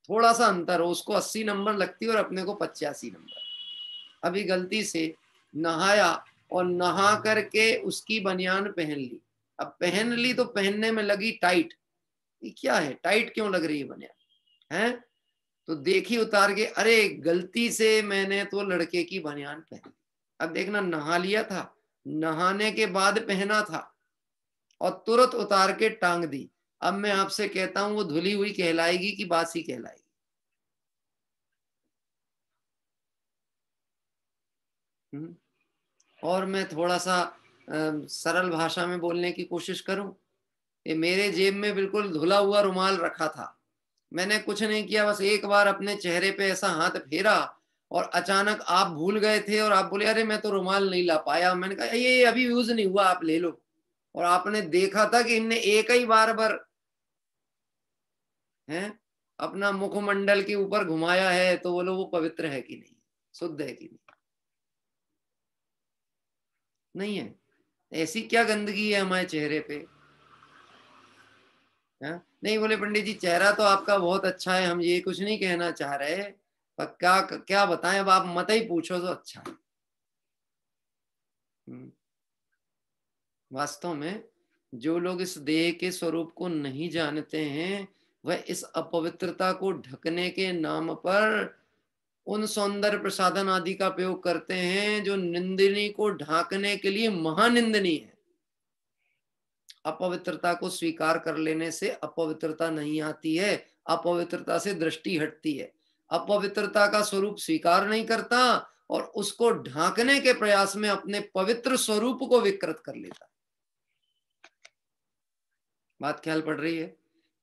थोड़ा सा अंतर हो, उसको 80 नंबर लगती है और अपने को 85 नंबर। अभी गलती से नहाया और नहा करके उसकी बनियान पहन ली। अब पहन ली तो पहनने में लगी टाइट। ये क्या है, टाइट क्यों लग रही है बनियान है? तो देखी उतार के, अरे गलती से मैंने तो लड़के की बनियान पहनी। अब देखना, नहा लिया था, नहाने के बाद पहना था और तुरंत उतार के टांग दी। अब मैं आपसे कहता हूं वो धुली हुई कहलाएगी कि बासी कहलाएगी? और मैं थोड़ा सा सरल भाषा में बोलने की कोशिश करूं। ये मेरे जेब में बिल्कुल धुला हुआ रुमाल रखा था, मैंने कुछ नहीं किया, बस एक बार अपने चेहरे पे ऐसा हाथ फेरा और अचानक आप भूल गए थे और आप बोले अरे मैं तो रुमाल नहीं ला पाया। मैंने कहा ये अभी यूज नहीं हुआ, आप ले लो। और आपने देखा था कि इनने एक ही बार है अपना मुखमंडल के ऊपर घुमाया है, तो बोलो वो पवित्र है कि नहीं, शुद्ध है कि नहीं? नहीं है। ऐसी क्या गंदगी है हमारे चेहरे पे? है? नहीं बोले पंडित जी चेहरा तो आपका बहुत अच्छा है, हम ये कुछ नहीं कहना चाह रहे, पर क्या क्या बताएं, अब आप मत ही पूछो तो अच्छा है। वास्तव में जो लोग इस देह के स्वरूप को नहीं जानते हैं, वह इस अपवित्रता को ढकने के नाम पर उन सौंदर्य प्रसाधन आदि का प्रयोग करते हैं जो निंदनीय को ढांकने के लिए महानिंदनीय है। अपवित्रता को स्वीकार कर लेने से अपवित्रता नहीं आती है, अपवित्रता से दृष्टि हटती है। अपवित्रता का स्वरूप स्वीकार नहीं करता और उसको ढांकने के प्रयास में अपने पवित्र स्वरूप को विकृत कर लेता। बात ख्याल पड़ रही है?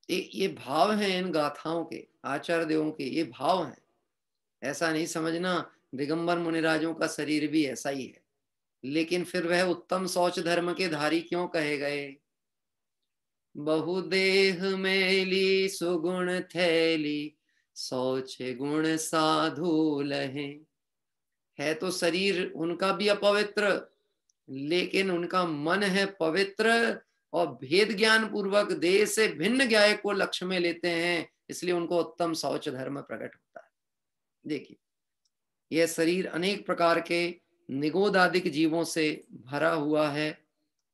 ये भाव हैं इन गाथाओं के, आचार्य देवों के ये भाव हैं। ऐसा नहीं समझना दिगंबर मुनिराजों का शरीर भी ऐसा ही है, लेकिन फिर वह उत्तम शौच धर्म के धारी क्यों कहे गए? बहुदेह मेली सुगुण थैली, शौच गुण साधु लहे। है तो शरीर उनका भी अपवित्र, लेकिन उनका मन है पवित्र, और भेद ज्ञान पूर्वक देह से भिन्न ज्ञाय को लक्ष्य में लेते हैं, इसलिए उनको उत्तम शौच धर्म प्रकट होता है। देखिए, यह शरीर अनेक प्रकार के निगोदादिक जीवों से भरा हुआ है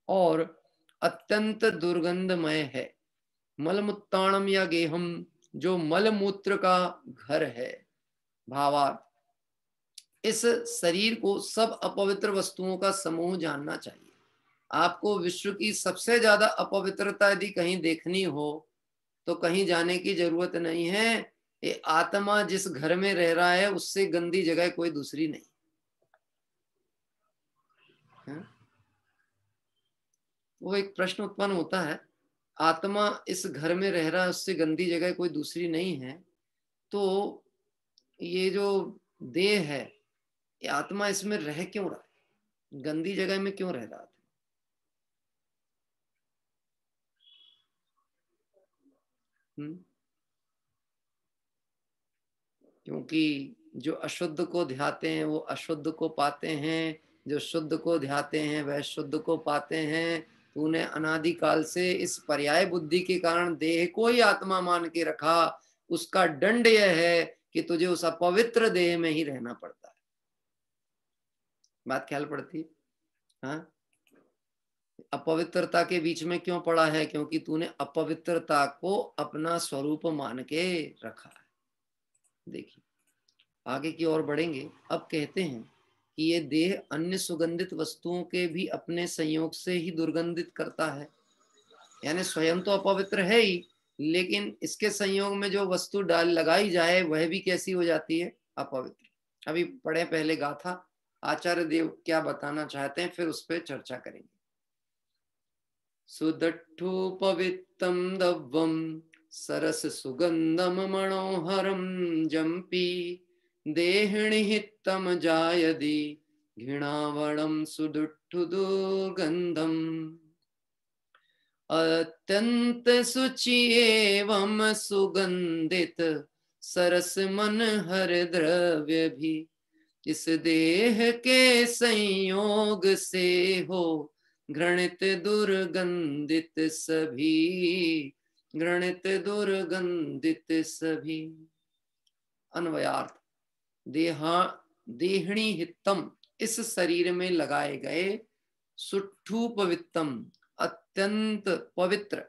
और अत्यंत दुर्गंधमय है। मलमुत्ताणम या गेहम, जो मलमूत्र का घर है। भावार्थ, इस शरीर को सब अपवित्र वस्तुओं का समूह जानना चाहिए। आपको विश्व की सबसे ज्यादा अपवित्रता यदि कहीं देखनी हो तो कहीं जाने की जरूरत नहीं है, ये आत्मा जिस घर में रह रहा है उससे गंदी जगह कोई दूसरी नहीं है। वो एक प्रश्न उत्पन्न होता है, आत्मा इस घर में रह रहा है उससे गंदी जगह कोई दूसरी नहीं है, तो ये जो देह है, ये आत्मा इसमें रह क्यों रहा है, गंदी जगह में क्यों रह रहा था? क्योंकि जो अशुद्ध को ध्याते हैं वो अशुद्ध को पाते हैं, जो शुद्ध को ध्याते हैं वह शुद्ध को पाते हैं। तूने अनादिकाल से इस पर्याय बुद्धि के कारण देह को ही आत्मा मान के रखा, उसका दंड यह है कि तुझे उस अपवित्र देह में ही रहना पड़ता है। बात ख्याल पड़ती है? हाँ, अपवित्रता के बीच में क्यों पड़ा है? क्योंकि तूने अपवित्रता को अपना स्वरूप मान के रखा है। देखिए, आगे की ओर बढ़ेंगे। अब कहते हैं कि ये देह अन्य सुगंधित वस्तुओं के भी अपने संयोग से ही दुर्गंधित करता है, यानी स्वयं तो अपवित्र है ही, लेकिन इसके संयोग में जो वस्तु डाल लगाई जाए वह भी कैसी हो जाती है? अपवित्र। अभी पढ़े पहले गाथा, आचार्य देव क्या बताना चाहते हैं, फिर उस पर चर्चा करेंगे। सुदट्ठु पवित्रम दव्वम सरस सुगंधम मनोहरम जंपी देहिणी हितम जायदि घृणावणम सुदुट्ठु दुर्गंधम। अत्यंत सुचि एवं सुगंधित सरस मन हर द्रव्य भी इस देह के संयोग से हो घृणित दुर्गंधित सभी, घृणित दुर्गंधित सभी। अन्वयार्थ, देहिणी हितम, इस शरीर में लगाए गए, सुट्ठु पवित्रम, अत्यंत पवित्र,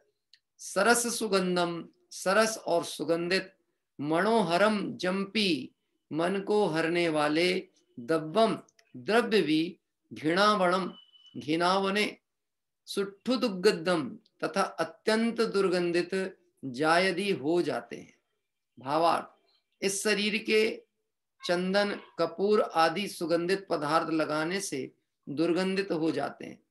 सरस सुगंधम, सरस और सुगंधित, मनोहरम जंपी, मन को हरने वाले, दब्बम, द्रव्य भी, घृणावणम, घिनावने, सुट्ठु दुर्गंधम, तथा अत्यंत दुर्गंधित जायदी हो जाते हैं। भावार्थ, इस शरीर के चंदन, कपूर आदि सुगंधित पदार्थ लगाने से दुर्गंधित हो जाते हैं।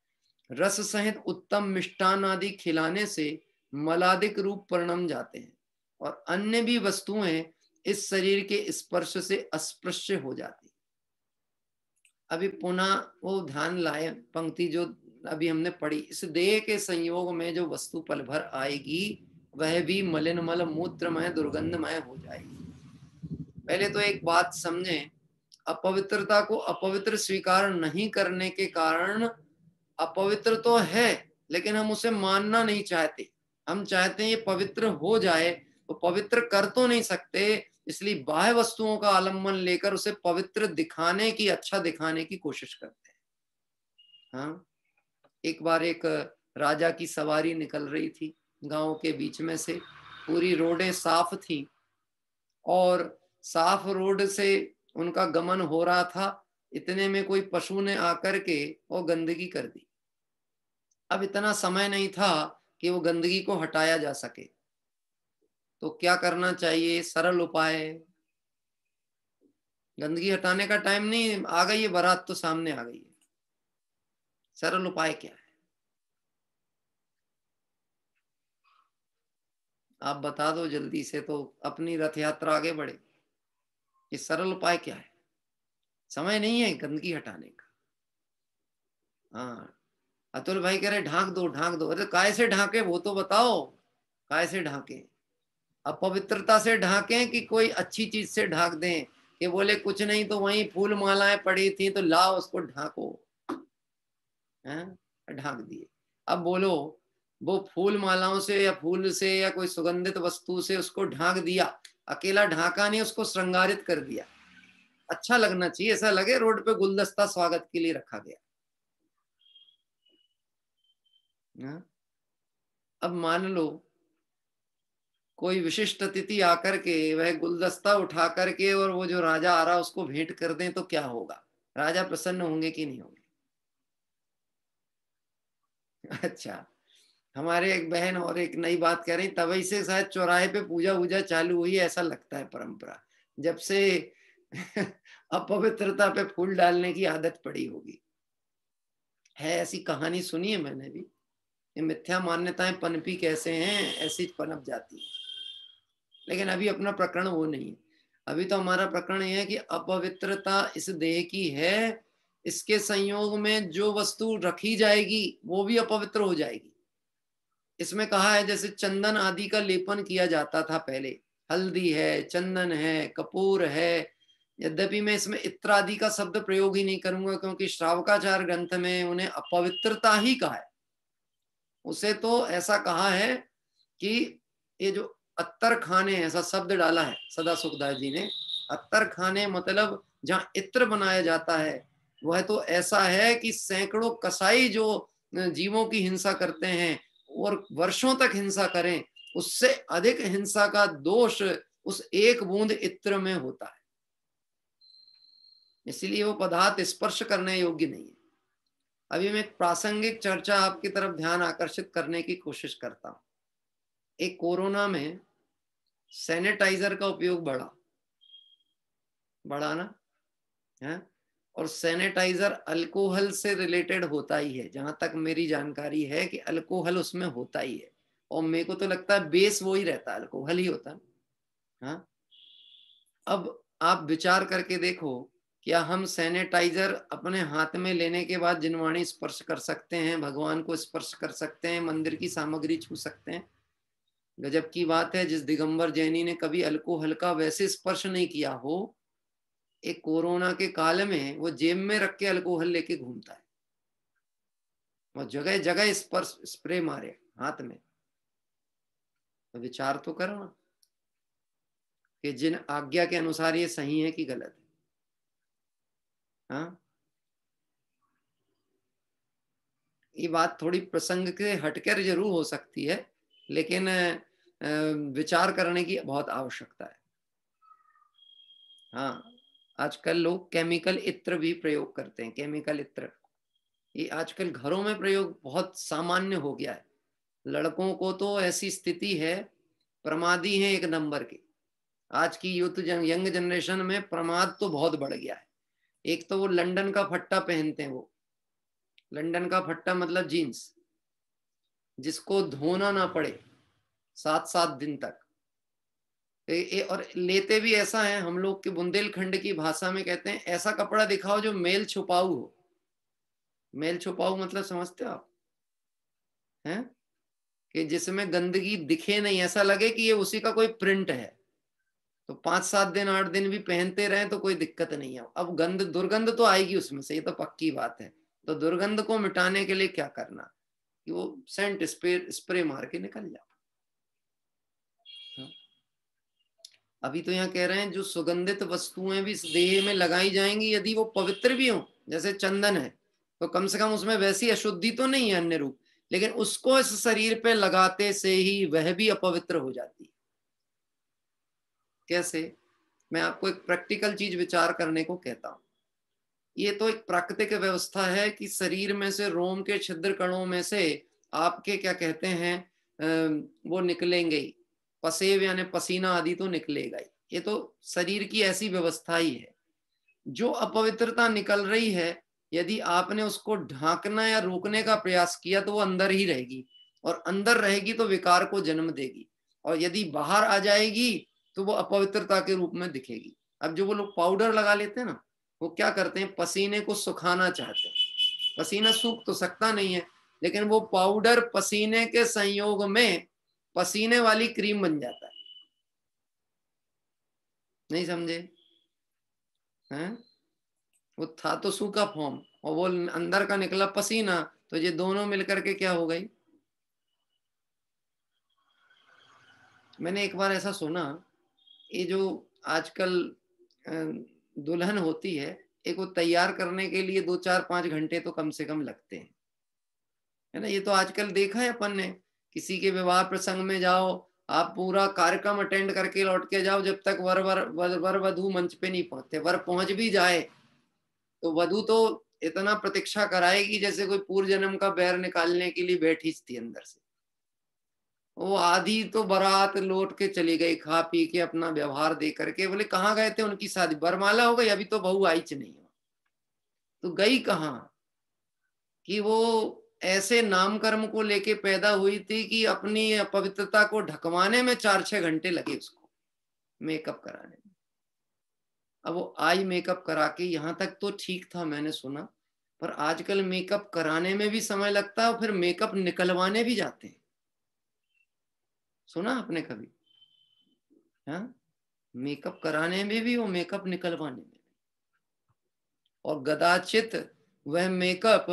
रस सहित उत्तम मिष्टान आदि खिलाने से मलादिक रूप परिणम जाते हैं, और अन्य भी वस्तुएं इस शरीर के स्पर्श से अस्पृश्य हो जाती। अभी पुनः वो ध्यान लाए, पंक्ति जो अभी हमने पढ़ी, इस देह के संयोग में जो वस्तु पल भर आएगी वह भी मलिनमल मूत्रमय दुर्गंधमय हो जाएगी। पहले तो एक बात समझें, अपवित्रता को अपवित्र स्वीकार नहीं करने के कारण अपवित्र तो है, लेकिन हम उसे मानना नहीं चाहते। हम चाहते हैं ये पवित्र हो जाए, तो पवित्र कर तो नहीं सकते, इसलिए बाह्य वस्तुओं का आलम्बन लेकर उसे पवित्र दिखाने की, अच्छा दिखाने की कोशिश करते हैं। हाँ, एक बार एक राजा की सवारी निकल रही थी गांव के बीच में से, पूरी रोडें साफ थी और साफ रोड से उनका गमन हो रहा था। इतने में कोई पशु ने आकर के वो गंदगी कर दी। अब इतना समय नहीं था कि वो गंदगी को हटाया जा सके, तो क्या करना चाहिए? सरल उपाय, गंदगी हटाने का टाइम नहीं, आ गई है बारात तो सामने आ गई है, सरल उपाय क्या है? आप बता दो जल्दी से, तो अपनी रथ यात्रा आगे बढ़े। ये सरल उपाय क्या है? समय नहीं है गंदगी हटाने का। हाँ, अतुल भाई कह रहे ढांक दो ढांक दो। अरे काय से ढांके वो तो बताओ, काय से ढांके? अपवित्रता से ढांकें कि कोई अच्छी चीज से ढांक दें? कि बोले कुछ नहीं तो वहीं फूल मालाएं पड़ी थी तो लाओ उसको ढांको, हैं? ढांक दिए। अब बोलो, वो फूल मालाओं से या फूल से या कोई सुगंधित वस्तु से उसको ढांक दिया, अकेला ढांका नहीं, उसको श्रृंगारित कर दिया। अच्छा लगना चाहिए, ऐसा लगे रोड पे गुलदस्ता स्वागत के लिए रखा गया। अब मान लो कोई विशिष्ट अतिथि आकर के वह गुलदस्ता उठा करके और वो जो राजा आ रहा उसको भेंट कर दें तो क्या होगा? राजा प्रसन्न होंगे कि नहीं होंगे? अच्छा, हमारे एक बहन और एक नई बात कह रही, तभी से शायद चौराहे पे पूजा वूजा चालू हुई ऐसा लगता है, परंपरा जब से अपवित्रता पे फूल डालने की आदत पड़ी होगी। है ऐसी कहानी सुनी है मैंने भी। ये मिथ्या मान्यताएं पनपी कैसे हैं, ऐसी पनप जाती है। लेकिन अभी अपना प्रकरण वो नहीं है। अभी तो हमारा प्रकरण ये है कि अपवित्रता इस देह की है, इसके संयोग में जो वस्तु रखी जाएगी वो भी अपवित्र हो जाएगी। इसमें कहा है जैसे चंदन आदि का लेपन किया जाता था पहले, हल्दी है, चंदन है, कपूर है। यद्यपि मैं इसमें इत्र आदि का शब्द प्रयोग ही नहीं करूंगा क्योंकि श्रावकाचार ग्रंथ में उन्हें अपवित्रता ही कहा है। उसे तो ऐसा कहा है कि ये जो अत्तर खाने, ऐसा शब्द डाला है सदा सुखदास जी ने। अत्तर खाने मतलब जहाँ इत्र बनाया जाता है वह तो ऐसा है कि सैकड़ों कसाई जो जीवों की हिंसा करते हैं और वर्षों तक हिंसा करें, उससे अधिक हिंसा का दोष उस एक बूंद इत्र में होता है। इसलिए वो पदार्थ स्पर्श करने योग्य नहीं है। अभी मैं एक प्रासंगिक चर्चा आपकी तरफ ध्यान आकर्षित करने की कोशिश करता हूं। एक कोरोना में सैनिटाइजर का उपयोग बढ़ा ना है, और सैनिटाइजर अल्कोहल से रिलेटेड होता ही है, जहां तक मेरी जानकारी है कि अल्कोहल उसमें होता ही है। और मेरे को तो लगता है बेस वो ही रहता है, अल्कोहल ही होता है। हाँ, अब आप विचार करके देखो, क्या हम सैनिटाइजर अपने हाथ में लेने के बाद जिनवाणी स्पर्श कर सकते हैं, भगवान को स्पर्श कर सकते हैं, मंदिर की सामग्री छू सकते हैं? गजब की बात है, जिस दिगंबर जैनी ने कभी अल्कोहल का वैसे स्पर्श नहीं किया हो, एक कोरोना के काल में वो जेब में रख के अल्कोहल लेके घूमता है। वो जगह जगह स्पर्श स्प्रे मारे हाथ में। तो विचार तो करो ना कि जिन आज्ञा के अनुसार ये सही है कि गलत है। हाँ, ये बात थोड़ी प्रसंग के हटकर जरूर हो सकती है, लेकिन विचार करने की बहुत आवश्यकता है। हाँ, आजकल लोग केमिकल इत्र भी प्रयोग करते हैं। केमिकल इत्र ये आजकल घरों में प्रयोग बहुत सामान्य हो गया है। लड़कों को तो ऐसी स्थिति है, प्रमादी हैं एक नंबर के। आज की यूथ यंग जनरेशन में प्रमाद तो बहुत बढ़ गया है। एक तो वो लंदन का फट्टा पहनते हैं, वो लंदन का फट्टा मतलब जीन्स, जिसको धोना ना पड़े 7-7 दिन तक। और लेते भी ऐसा है, हम लोग के बुंदेलखंड की भाषा में कहते हैं ऐसा कपड़ा दिखाओ जो मेल छुपाऊ हो। मेल छुपाऊ मतलब समझते हो आप? हैं कि जिसमें गंदगी दिखे नहीं, ऐसा लगे कि ये उसी का कोई प्रिंट है। तो 5-7 दिन 8 दिन भी पहनते रहे तो कोई दिक्कत नहीं है। अब दुर्गंध तो आएगी उसमें से, ये तो पक्की बात है। तो दुर्गंध को मिटाने के लिए क्या करना कि वो सेंट स्प्रे मार के निकल जाओ। अभी तो यहाँ कह रहे हैं जो सुगंधित वस्तुएं भी इस देह में लगाई जाएंगी, यदि वो पवित्र भी हो, जैसे चंदन है, तो कम से कम उसमें वैसी अशुद्धि तो नहीं है अन्य रूप, लेकिन उसको इस शरीर पे लगाते से ही वह भी अपवित्र हो जाती है। कैसे? मैं आपको एक प्रैक्टिकल चीज विचार करने को कहता हूं। ये तो एक प्राकृतिक व्यवस्था है कि शरीर में से रोम के छिद्र कणों में से आपके क्या कहते हैं वो निकलेंगे, पसेव यानी पसीना आदि तो निकलेगा ही। ये तो शरीर की ऐसी व्यवस्था ही है। जो अपवित्रता निकल रही है, यदि आपने उसको ढांकना या रोकने का प्रयास किया तो वो अंदर ही रहेगी, और अंदर रहेगी तो विकार को जन्म देगी, और यदि बाहर आ जाएगी तो वो अपवित्रता के रूप में दिखेगी। अब जो वो लोग पाउडर लगा लेते हैं ना, वो क्या करते हैं, पसीने को सुखाना चाहते हैं। पसीना सूख तो सकता नहीं है, लेकिन वो पाउडर पसीने के संयोग में पसीने वाली क्रीम बन जाता है। नहीं समझे हैं? वो था तो सूखा फॉर्म और वो अंदर का निकला पसीना, तो ये दोनों मिलकर के क्या हो गई। मैंने एक बार ऐसा सुना, ये जो आजकल दुल्हन होती है, एक वो तैयार करने के लिए 2-4-5 घंटे तो कम से कम लगते हैं, है ना। ये तो आजकल देखा है अपन ने, किसी के विवाह प्रसंग में जाओ, आप पूरा कार्यक्रम अटेंड करके लौट के जाओ, जब तक वर वधू मंच पे नहीं पहुंचते। वर पहुंच भी जाए तो वधु तो इतना प्रतीक्षा कराएगी जैसे कोई पूर्व जन्म का बैर निकालने के लिए बैठी थी अंदर से। वो आधी तो बारात लौट के चली गई, खा पी के अपना व्यवहार दे करके। बोले कहाँ गए थे, उनकी शादी बरमाला हो गई, अभी तो बहू आई च नहीं। तो गई कहाँ, कि वो ऐसे नाम कर्म को लेके पैदा हुई थी कि अपनी अपवित्रता को ढकवाने में 4-6 घंटे लगे उसको मेकअप कराने में। अब वो आई मेकअप करा के, यहाँ तक तो ठीक था मैंने सुना, पर आजकल मेकअप कराने में भी समय लगता है और फिर मेकअप निकलवाने भी जाते हैं। सुना आपने कभी? हाँ, मेकअप कराने में भी वो मेकअप निकलवाने में। और कदाचित वह मेकअप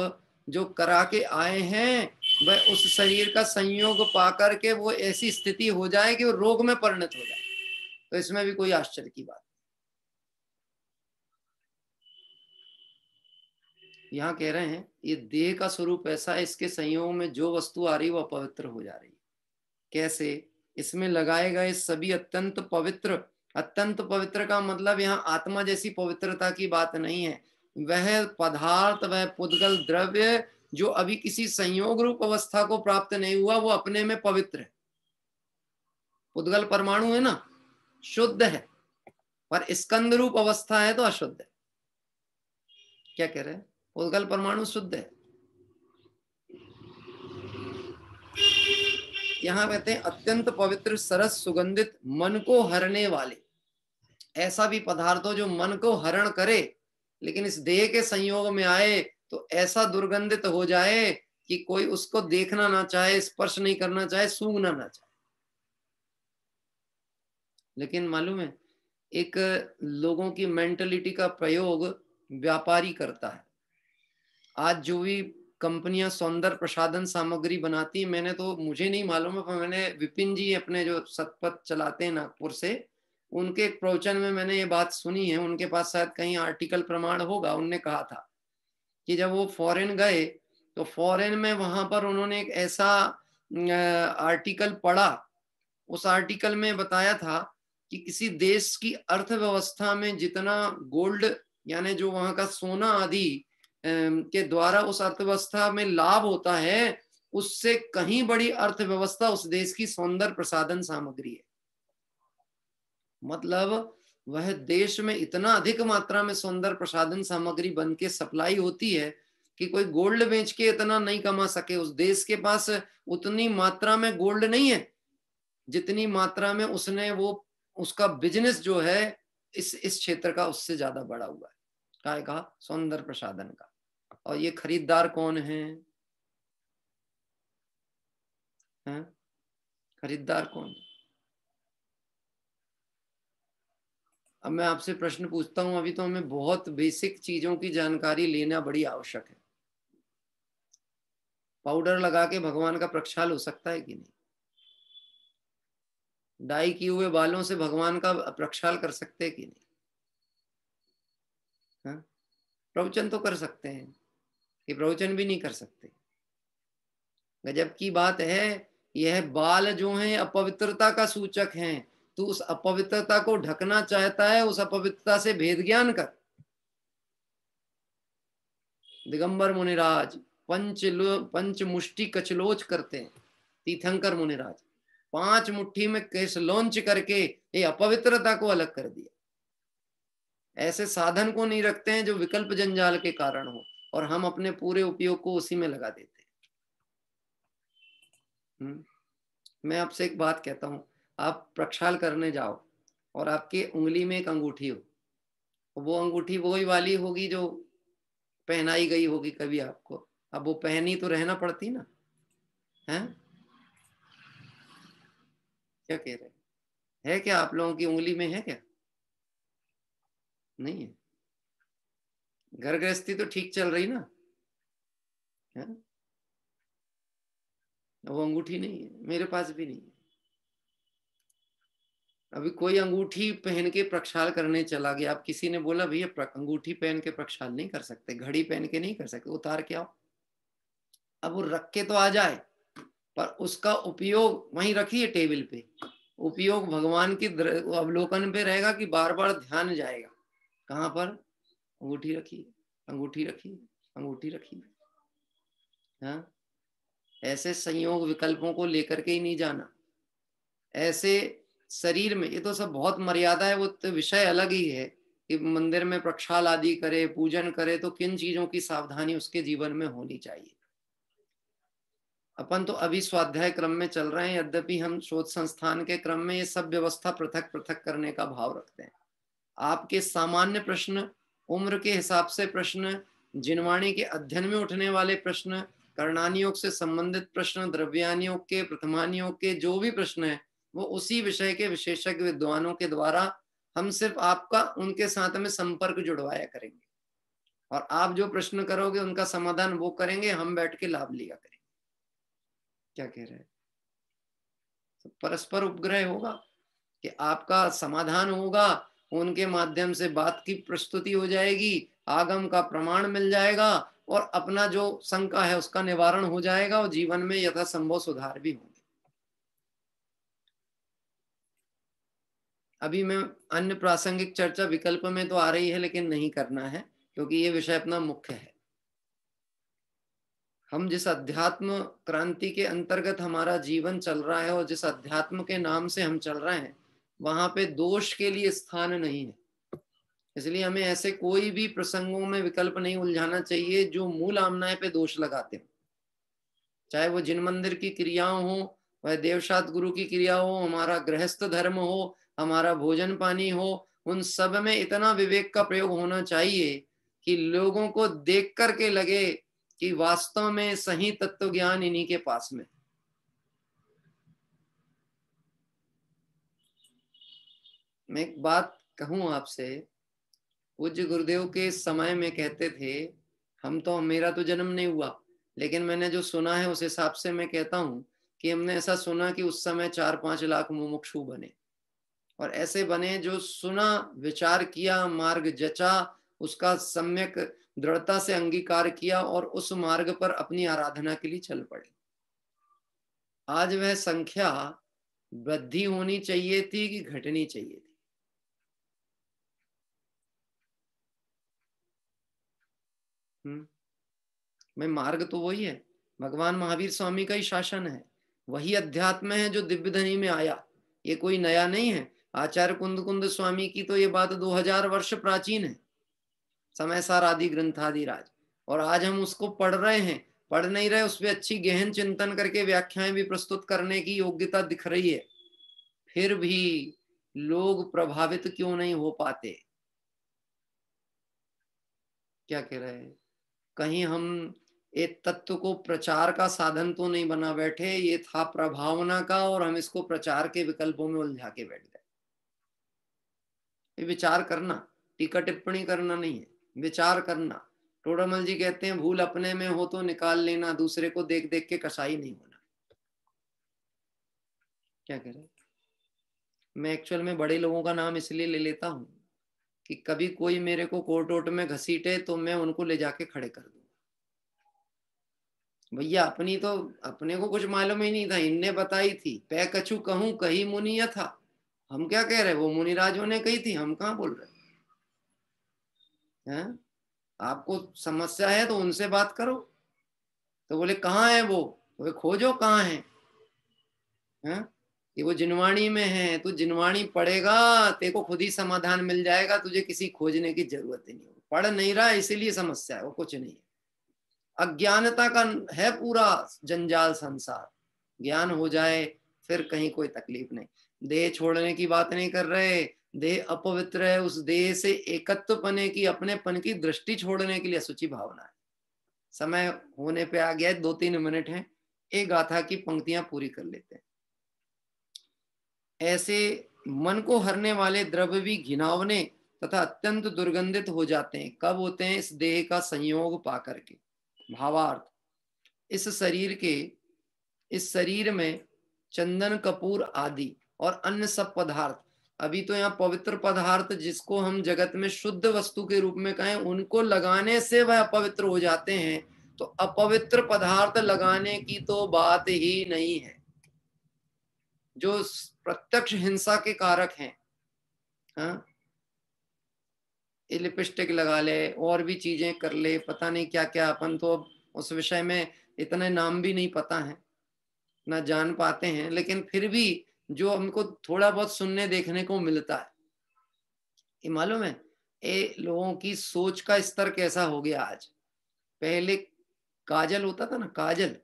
जो करा के आए हैं, वह उस शरीर का संयोग पा करके वो ऐसी स्थिति हो जाए कि वो रोग में परिणत हो जाए, तो इसमें भी कोई आश्चर्य की बात। यहाँ कह रहे हैं ये देह का स्वरूप ऐसा है, इसके संयोग में जो वस्तु आ रही वो अपवित्र हो जा रही। कैसे? इसमें लगाए गए सभी अत्यंत पवित्र, अत्यंत पवित्र का मतलब यहाँ आत्मा जैसी पवित्रता की बात नहीं है। वह पदार्थ, वह पुद्गल द्रव्य जो अभी किसी संयोग रूप अवस्था को प्राप्त नहीं हुआ, वो अपने में पवित्र है। पुद्गल परमाणु है ना, शुद्ध है, पर स्कंद रूप अवस्था है तो अशुद्ध है। क्या कह रहे हैं? पुद्गल परमाणु शुद्ध है। यहाँ कहते हैं अत्यंत पवित्र, सरस, सुगंधित, मन को हरने वाले। ऐसा भी पदार्थ हो जो मन को हरण करे, लेकिन इस देह के संयोग में आए तो ऐसा दुर्गंधित हो जाए कि कोई उसको देखना ना चाहे, स्पर्श नहीं करना चाहे, सूंघना ना चाहे। लेकिन मालूम है, एक लोगों की मेंटलिटी का प्रयोग व्यापारी करता है। आज जो भी कंपनियां सौंदर्य प्रसाधन सामग्री बनाती, मैंने तो, मुझे नहीं मालूम है, पर मैंने विपिन जी अपने जो सतपथ चलाते हैं नागपुर से, उनके एक प्रवचन में मैंने ये बात सुनी है। उनके पास शायद कहीं आर्टिकल प्रमाण होगा। उनने कहा था कि जब वो फॉरेन गए तो फॉरेन में वहां पर उन्होंने एक ऐसा आर्टिकल पढ़ा। उस आर्टिकल में बताया था कि किसी देश की अर्थव्यवस्था में जितना गोल्ड, यानी जो वहां का सोना आदि के द्वारा उस अर्थव्यवस्था में लाभ होता है, उससे कहीं बड़ी अर्थव्यवस्था उस देश की सौंदर्य प्रसाधन सामग्री है। मतलब वह देश में इतना अधिक मात्रा में सौंदर्य प्रसाधन सामग्री बन के सप्लाई होती है कि कोई गोल्ड बेच के इतना नहीं कमा सके। उस देश के पास उतनी मात्रा में गोल्ड नहीं है जितनी मात्रा में उसने वो उसका बिजनेस जो है इस क्षेत्र का उससे ज्यादा बढ़ा हुआ है। काय का? सौंदर्य प्रसाधन का। और ये खरीदार कौन है? खरीदार कौन है? अब मैं आपसे प्रश्न पूछता हूं, अभी तो हमें बहुत बेसिक चीजों की जानकारी लेना बड़ी आवश्यक है। पाउडर लगा के भगवान का प्रक्षाल हो सकता है कि नहीं? डाई किए हुए बालों से भगवान का प्रक्षाल कर सकते हैं कि नहीं? प्रवचन तो कर सकते हैं, कि प्रवचन भी नहीं कर सकते। गजब की बात है, यह बाल जो हैं अपवित्रता का सूचक हैं। तू उस अपवित्रता को ढकना चाहता है, उस अपवित्रता से भेद ज्ञान कर। दिगंबर मुनिराज पंच मुष्टि कचलोच करते हैं। तीर्थंकर मुनिराज 5 मुट्ठी में केश लॉन्च करके ये अपवित्रता को अलग कर दिया। ऐसे साधन को नहीं रखते हैं जो विकल्प जंजाल के कारण हो, और हम अपने पूरे उपयोग को उसी में लगा देते हैं। मैं आपसे एक बात कहता हूं, आप प्रक्षाल करने जाओ और आपकी उंगली में एक अंगूठी हो, वो अंगूठी वही वाली होगी जो पहनाई गई होगी कभी आपको, अब वो पहनी तो रहना पड़ती ना, है? क्या कह रहे हैं? है क्या आप लोगों की उंगली में है क्या? नहीं है। घर गृहस्थी तो ठीक चल रही ना, है? वो अंगूठी नहीं है, मेरे पास भी नहीं है। अभी कोई अंगूठी पहन के प्रक्षाल करने चला गया, अब किसी ने बोला भैया अंगूठी पहन के प्रक्षाल नहीं कर सकते, घड़ी पहन के नहीं कर सकते, उतार के आओ। अब वो रख के तो आ जाए, पर उसका उपयोग वहीं रखिए टेबल पे, उपयोग भगवान की अवलोकन पे रहेगा कि बार बार ध्यान जाएगा कहाँ पर? अंगूठी रखिए, अंगूठी रखिए, अंगूठी रखिए। हाँ, ऐसे संयोग विकल्पों को लेकर के ही नहीं जाना। ऐसे शरीर में ये तो सब बहुत मर्यादा है, वो तो विषय अलग ही है कि मंदिर में प्रक्षाल आदि करे, पूजन करे, तो किन चीजों की सावधानी उसके जीवन में होनी चाहिए। अपन तो अभी स्वाध्याय क्रम में चल रहे हैं, यद्यपि हम शोध संस्थान के क्रम में ये सब व्यवस्था पृथक पृथक करने का भाव रखते हैं। आपके सामान्य प्रश्न, उम्र के हिसाब से प्रश्न, जिनवाणी के अध्ययन में उठने वाले प्रश्न, कर्णानियोग से संबंधित प्रश्न, द्रव्यानियोग के, प्रथमानियोग के जो भी प्रश्न है, वो उसी विषय के विशेषज्ञ विद्वानों के द्वारा हम सिर्फ आपका उनके साथ में संपर्क जुड़वाया करेंगे, और आप जो प्रश्न करोगे उनका समाधान वो करेंगे, हम बैठ के लाभ लिया करेंगे। क्या कह रहे हैं? तो परस्पर उपग्रह होगा कि आपका समाधान होगा, उनके माध्यम से बात की प्रस्तुति हो जाएगी, आगम का प्रमाण मिल जाएगा, और अपना जो शंका है उसका निवारण हो जाएगा, और जीवन में यथासंभव सुधार भी होंगे। अभी मैं अन्य प्रासंगिक चर्चा विकल्प में तो आ रही है, लेकिन नहीं करना है क्योंकि ये विषय अपना मुख्य है। हम जिस अध्यात्म क्रांति के अंतर्गत हमारा जीवन चल रहा है और जिस अध्यात्म के नाम से हम चल रहे हैं, वहां पे दोष के लिए स्थान नहीं है। इसलिए हमें ऐसे कोई भी प्रसंगों में विकल्प नहीं उलझाना चाहिए जो मूल आमनाय पे दोष लगाते हो, चाहे वो जिन मंदिर की क्रियाओं हो, वह देवशात गुरु की क्रिया हो, हमारा गृहस्थ धर्म हो, हमारा भोजन पानी हो, उन सब में इतना विवेक का प्रयोग होना चाहिए कि लोगों को देख करके लगे कि वास्तव में सही तत्व ज्ञान इन्हीं के पास में। मैं एक बात कहूं आपसे, पूज्य गुरुदेव के समय में कहते थे, मेरा तो जन्म नहीं हुआ, लेकिन मैंने जो सुना है उस हिसाब से मैं कहता हूं कि हमने ऐसा सुना कि उस समय 4-5 लाख मुमुक्षु बने, और ऐसे बने जो सुना, विचार किया, मार्ग जचा, उसका सम्यक दृढ़ता से अंगीकार किया और उस मार्ग पर अपनी आराधना के लिए चल पड़े। आज वह संख्या वृद्धि होनी चाहिए थी कि घटनी चाहिए थी? मैं मार्ग तो वही है, भगवान महावीर स्वामी का ही शासन है, वही अध्यात्म है जो दिव्य धनी में आया, ये कोई नया नहीं है। आचार्य कुंद कुंद स्वामी की तो ये बात 2000 वर्ष प्राचीन है, समय सार आदि ग्रंथादि राज, और आज हम उसको पढ़ रहे हैं, पढ़ नहीं रहे, उस पर अच्छी गहन चिंतन करके व्याख्याएं भी प्रस्तुत करने की योग्यता दिख रही है, फिर भी लोग प्रभावित क्यों नहीं हो पाते? क्या कह रहे हैं? कहीं हम एक तत्व को प्रचार का साधन तो नहीं बना बैठे, ये था प्रभावना का, और हम इसको प्रचार के विकल्पों में उलझा के बैठ गए। ये विचार करना, टीका टिप्पणी करना नहीं है, विचार करना। टोडामल जी कहते हैं, भूल अपने में हो तो निकाल लेना, दूसरे को देख देख के कसाई नहीं होना। क्या कह रहे? मैं एक्चुअल में बड़े लोगों का नाम इसलिए ले लेता हूं कि कभी कोई मेरे को कोर्ट वोट में घसीटे तो मैं उनको ले जाके खड़े कर दूं। भैया अपनी तो अपने को कुछ मालूम ही नहीं था, इनने बताई थी। पै कछु कहूं कही मुनिया था, हम क्या कह रहे? वो मुनिराजों ने कही थी, हम कहाँ बोल रहे हैं? आपको समस्या है तो उनसे बात करो। तो बोले कहाँ है वो? तो खोजो कहाँ है, हैं? कि वो जिनवाणी में है, तू जिनवाणी पढ़ेगा तेरे को खुद ही समाधान मिल जाएगा, तुझे किसी खोजने की जरूरत ही नहीं। पढ़ नहीं रहा इसीलिए समस्या है, वो कुछ नहीं है। अज्ञानता का है पूरा जंजाल संसार, ज्ञान हो जाए फिर कहीं कोई तकलीफ नहीं। देह छोड़ने की बात नहीं कर रहे, देह अपवित्र है, उस देह से एकत्व पने की, अपने पन की दृष्टि छोड़ने के लिए अशुचि भावना है। समय होने पे आ गया है, 2-3 मिनट हैं, एक गाथा की पंक्तियां पूरी कर लेते हैं। ऐसे मन को हरने वाले द्रव्य भी घिनौने तथा अत्यंत दुर्गंधित हो जाते हैं। कब होते हैं? इस देह का संयोग पा करके। भावार्थ, इस शरीर में चंदन कपूर आदि और अन्य सब पदार्थ, अभी तो यहाँ पवित्र पदार्थ जिसको हम जगत में शुद्ध वस्तु के रूप में कहें, उनको लगाने से वह अपवित्र हो जाते हैं। तो अपवित्र पदार्थ लगाने की तो बात ही नहीं है। जो प्रत्यक्ष हिंसा के कारक हैं, हाँ, लिपस्टिक लगा ले और भी चीजें कर ले, पता नहीं क्या क्या, अपन तो अब उस विषय में इतने नाम भी नहीं पता है, ना जान पाते हैं, लेकिन फिर भी जो हमको थोड़ा बहुत सुनने देखने को मिलता है, ये मालूम है ये लोगों की सोच का स्तर कैसा हो गया आज। पहले काजल होता था ना, काजल,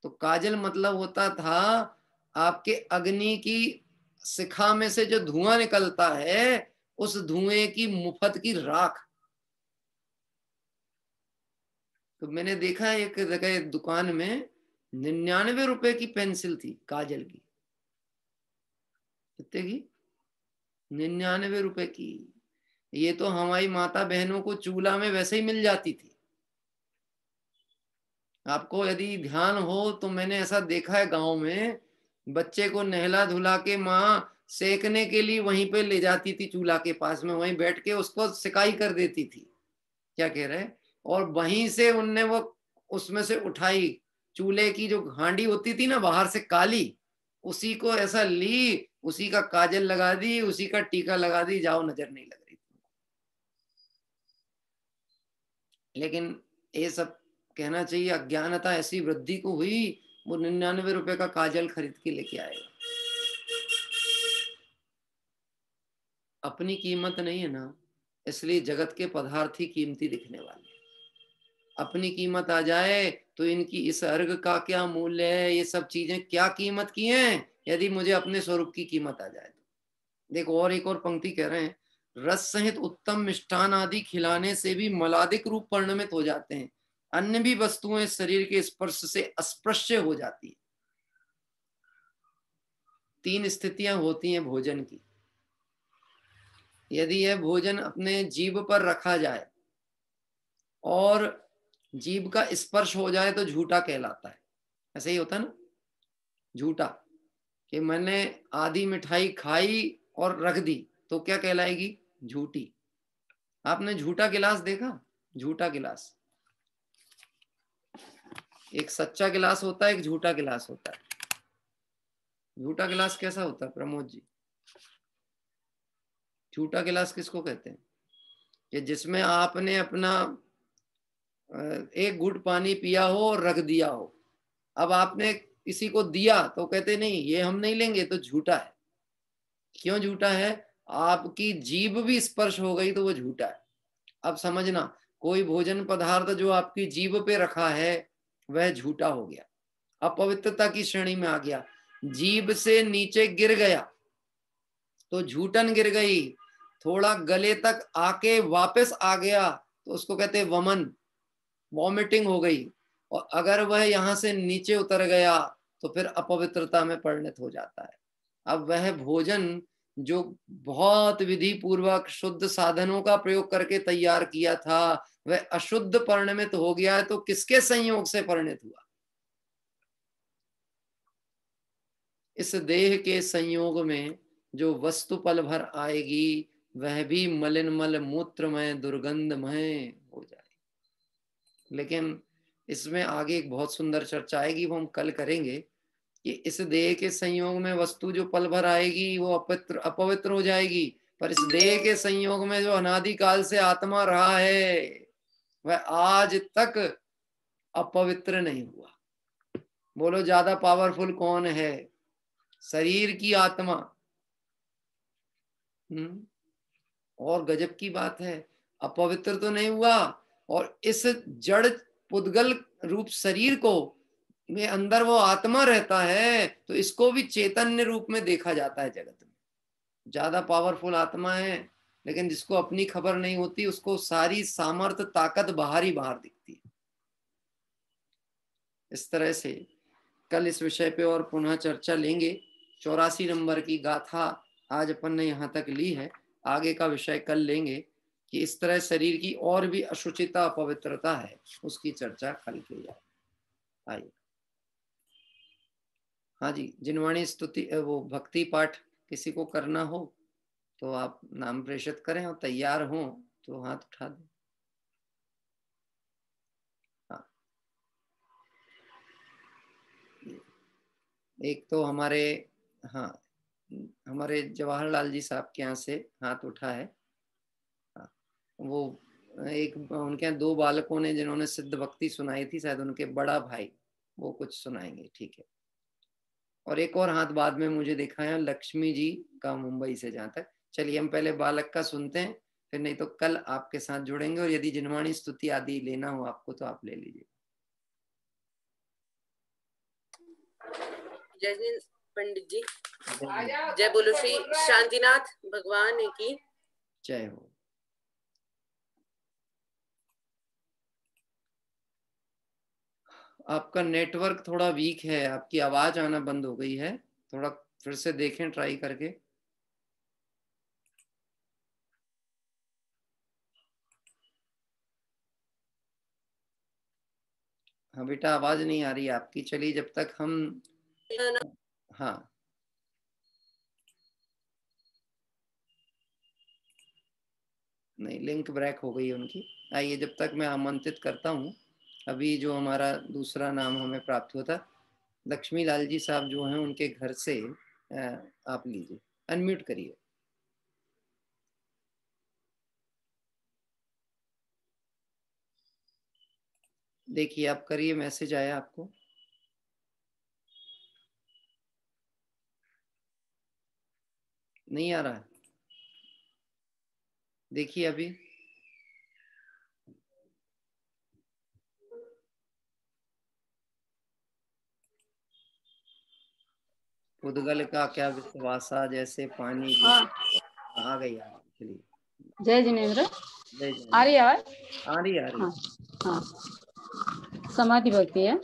तो काजल मतलब होता था आपके अग्नि की शिखा में से जो धुआं निकलता है, उस धुएं की मुफ्त की राख। तो मैंने देखा एक जगह दुकान में 99 रुपए की पेंसिल थी काजल की। कितने की? 99 रुपए की। ये तो हमारी माता बहनों को चूल्हा में वैसे ही मिल जाती थी। आपको यदि ध्यान हो तो मैंने ऐसा देखा है, गांव में बच्चे को नहला धुला के माँ सेकने के लिए वहीं पे ले जाती थी, चूल्हा के पास में, वहीं बैठ के उसको सिकाई कर देती थी। क्या कह रहे? और वहीं से उनने वो उसमें से उठाई, चूल्हे की जो हांडी होती थी ना बाहर से काली, उसी को ऐसा ली, उसी का काजल लगा दी, उसी का टीका लगा दी, जाओ नजर नहीं लग रही। लेकिन ये सब कहना चाहिए, अज्ञानता ऐसी वृद्धि को हुई, वो 99 रुपए का काजल खरीद के लेके आएगा। अपनी कीमत नहीं है ना, इसलिए जगत के पदार्थ ही कीमती दिखने वाले। अपनी कीमत आ जाए तो इनकी इस अर्घ का क्या मूल्य है, ये सब चीजें क्या कीमत की हैं, यदि मुझे अपने स्वरूप की कीमत आ जाए तो। देखो और एक और पंक्ति कह रहे हैं, रस सहित उत्तम मिष्ठान आदि खिलाने से भी मलादिक रूप परिणमित हो जाते हैं। अन्य भी वस्तुएं शरीर के स्पर्श से अस्पृश्य हो जाती है। 3 स्थितियां होती हैं भोजन की। यदि यह भोजन अपने जीभ पर रखा जाए और जीभ का स्पर्श हो जाए तो झूठा कहलाता है। ऐसे ही होता है ना, झूठा, कि मैंने आधी मिठाई खाई और रख दी तो क्या कहलाएगी? झूठी। आपने झूठा गिलास देखा? झूठा गिलास, एक सच्चा गिलास होता है, एक झूठा गिलास होता है। झूठा गिलास कैसा होता है प्रमोद जी? झूठा गिलास किसको कहते हैं? कि जिसमें आपने अपना एक घूंट पानी पिया हो और रख दिया हो, अब आपने किसी को दिया तो कहते नहीं ये हम नहीं लेंगे, तो झूठा है। क्यों झूठा है? आपकी जीभ भी स्पर्श हो गई तो वो झूठा है। अब समझना, कोई भोजन पदार्थ जो आपकी जीभ पे रखा है वह झूठा हो गया, अपवित्रता की श्रेणी में आ गया। जीभ से नीचे गिर गया तो झूठन गिर गई, थोड़ा गले तक आके वापस आ गया तो उसको कहते हैं वमन, वॉमिटिंग हो गई। और अगर वह यहां से नीचे उतर गया तो फिर अपवित्रता में परिणत हो जाता है। अब वह भोजन जो बहुत विधि पूर्वक शुद्ध साधनों का प्रयोग करके तैयार किया था, वह अशुद्ध परिणमित हो गया है, तो किसके संयोग से परिणत हुआ? इस देह के संयोग में जो वस्तु पल भर आएगी वह भी मलिनमल मूत्रमय दुर्गंधमय हो जाएगी। लेकिन इसमें आगे एक बहुत सुंदर चर्चा आएगी, वो हम कल करेंगे, कि इस देह के संयोग में वस्तु जो पल भर आएगी वो अपवित्र हो जाएगी, पर इस देह के संयोग में जो अनादिकाल से आत्मा रहा है वह आज तक अपवित्र नहीं हुआ। बोलो ज्यादा पावरफुल कौन है? शरीर की आत्मा। और गजब की बात है, अपवित्र तो नहीं हुआ, और इस जड़ पुद्गल रूप शरीर को में अंदर वो आत्मा रहता है, तो इसको भी चैतन्य रूप में देखा जाता है जगत में। ज्यादा पावरफुल आत्मा है, लेकिन जिसको अपनी खबर नहीं होती उसको सारी सामर्थ्य ताकत बाहर ही बाहर दिखती है। इस तरह से कल इस विषय पे और पुनः चर्चा लेंगे। 84 नंबर की गाथा आज अपन ने यहाँ तक ली है, आगे का विषय कल लेंगे कि इस तरह शरीर की और भी अशुचिता अपवित्रता है, उसकी चर्चा कल की जाए। आइए। हाँ जी, जिनवाणी स्तुति वो भक्ति पाठ किसी को करना हो तो आप नाम प्रेषित करें, और तैयार हो तो हाथ उठा दें। हाँ, एक तो हमारे, हाँ, हमारे जवाहरलाल जी साहब के यहाँ से हाथ उठा है। हाँ, वो एक उनके यहाँ 2 बालकों ने जिन्होंने सिद्ध भक्ति सुनाई थी, शायद उनके बड़ा भाई वो कुछ सुनाएंगे, ठीक है। और एक और हाथ बाद में मुझे देखा है लक्ष्मी जी का, मुंबई से। जहाँ तक, चलिए हम पहले बालक का सुनते हैं, फिर नहीं तो कल आपके साथ जुड़ेंगे, और यदि जिनवाणी स्तुति आदि लेना हो आपको तो आप ले लीजिए। जय हिंद पंडित जी। जय बोलो श्री शांतिनाथ भगवान की जय हो। आपका नेटवर्क थोड़ा वीक है, आपकी आवाज आना बंद हो गई है, थोड़ा फिर से देखें ट्राई करके। हाँ बेटा, आवाज नहीं आ रही आपकी। चलिए जब तक हम, हाँ, नहीं, लिंक ब्रेक हो गई है उनकी। आइए, जब तक मैं आमंत्रित करता हूँ, अभी जो हमारा दूसरा नाम हमें प्राप्त हुआ था, लक्ष्मी लाल जी साहब जो हैं, उनके घर से आप लीजिए, अनम्यूट करिए। देखिए आप करिए, मैसेज आया आपको? नहीं आ रहा है? देखिए अभी। उदगल का क्या विश्वासा, जैसे पानी आ गई। चलिए, जय जिनेन्द्र। जय जय। आ रही आवाज? आ रही आ रही। हाँ हाँ, समाधि भक्ति है।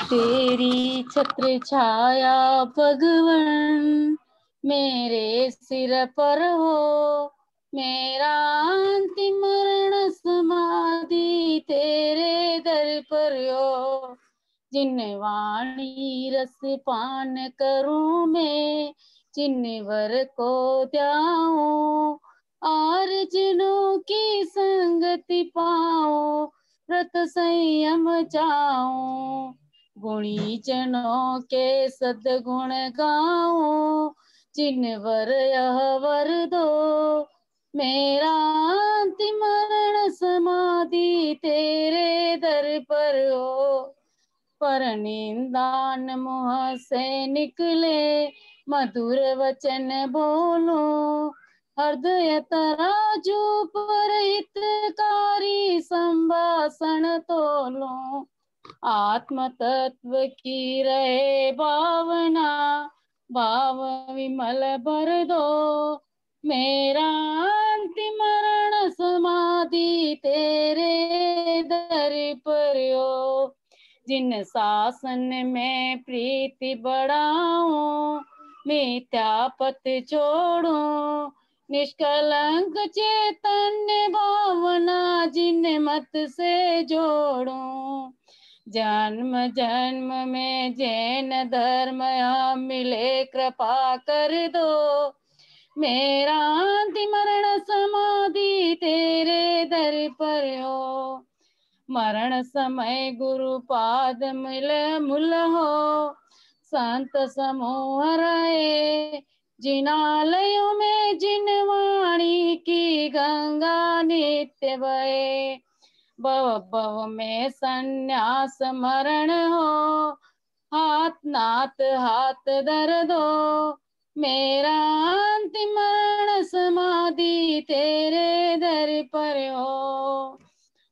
तेरी छत्र छाया भगवन मेरे सिर पर हो, मेरा अंतिम मरण समाधि तेरे दर पर हो। जिन वाणी रस पान करूं मैं, जिनवर को ध्याऊं, आर्जनों की संगति पाऊं, व्रत संयम जाऊं, गुणी जनों के सद्गुण गाऊं, जिनवर यह वर दो, मेरा अंतिम मरण समाधि तेरे दर पर हो। पर निंदान मुँह से निकले, मधुर वचन बोलो, हृदय तराजू पर हितकारी संभाषण तोलो। आत्म तत्व की रहे भावना, भाव विमल भर दो, मेरा अंतिम मरण समाधि तेरे दर पर हो। जिन शासन में प्रीति बढ़ाऊं, मिथ्या पथ छोड़ूं, निष्कलंक चैतन्य भावना जिन मत से जोड़ूं, जन्म जन्म में जैन धर्म मिले कृपा कर दो, मेरा अंतिम मरण समाधि तेरे दर पर हो। मरण समय गुरु पाद मिल मुल हो, संत समूह रहे, जिनालयों में जिन वाणी की गंगा नित्य बहे। भव भव में संन्यास मरण हो, हाथ नाथ हाथ धर दो, मेरा अंतिम मरण समाधि तेरे दर पर हो।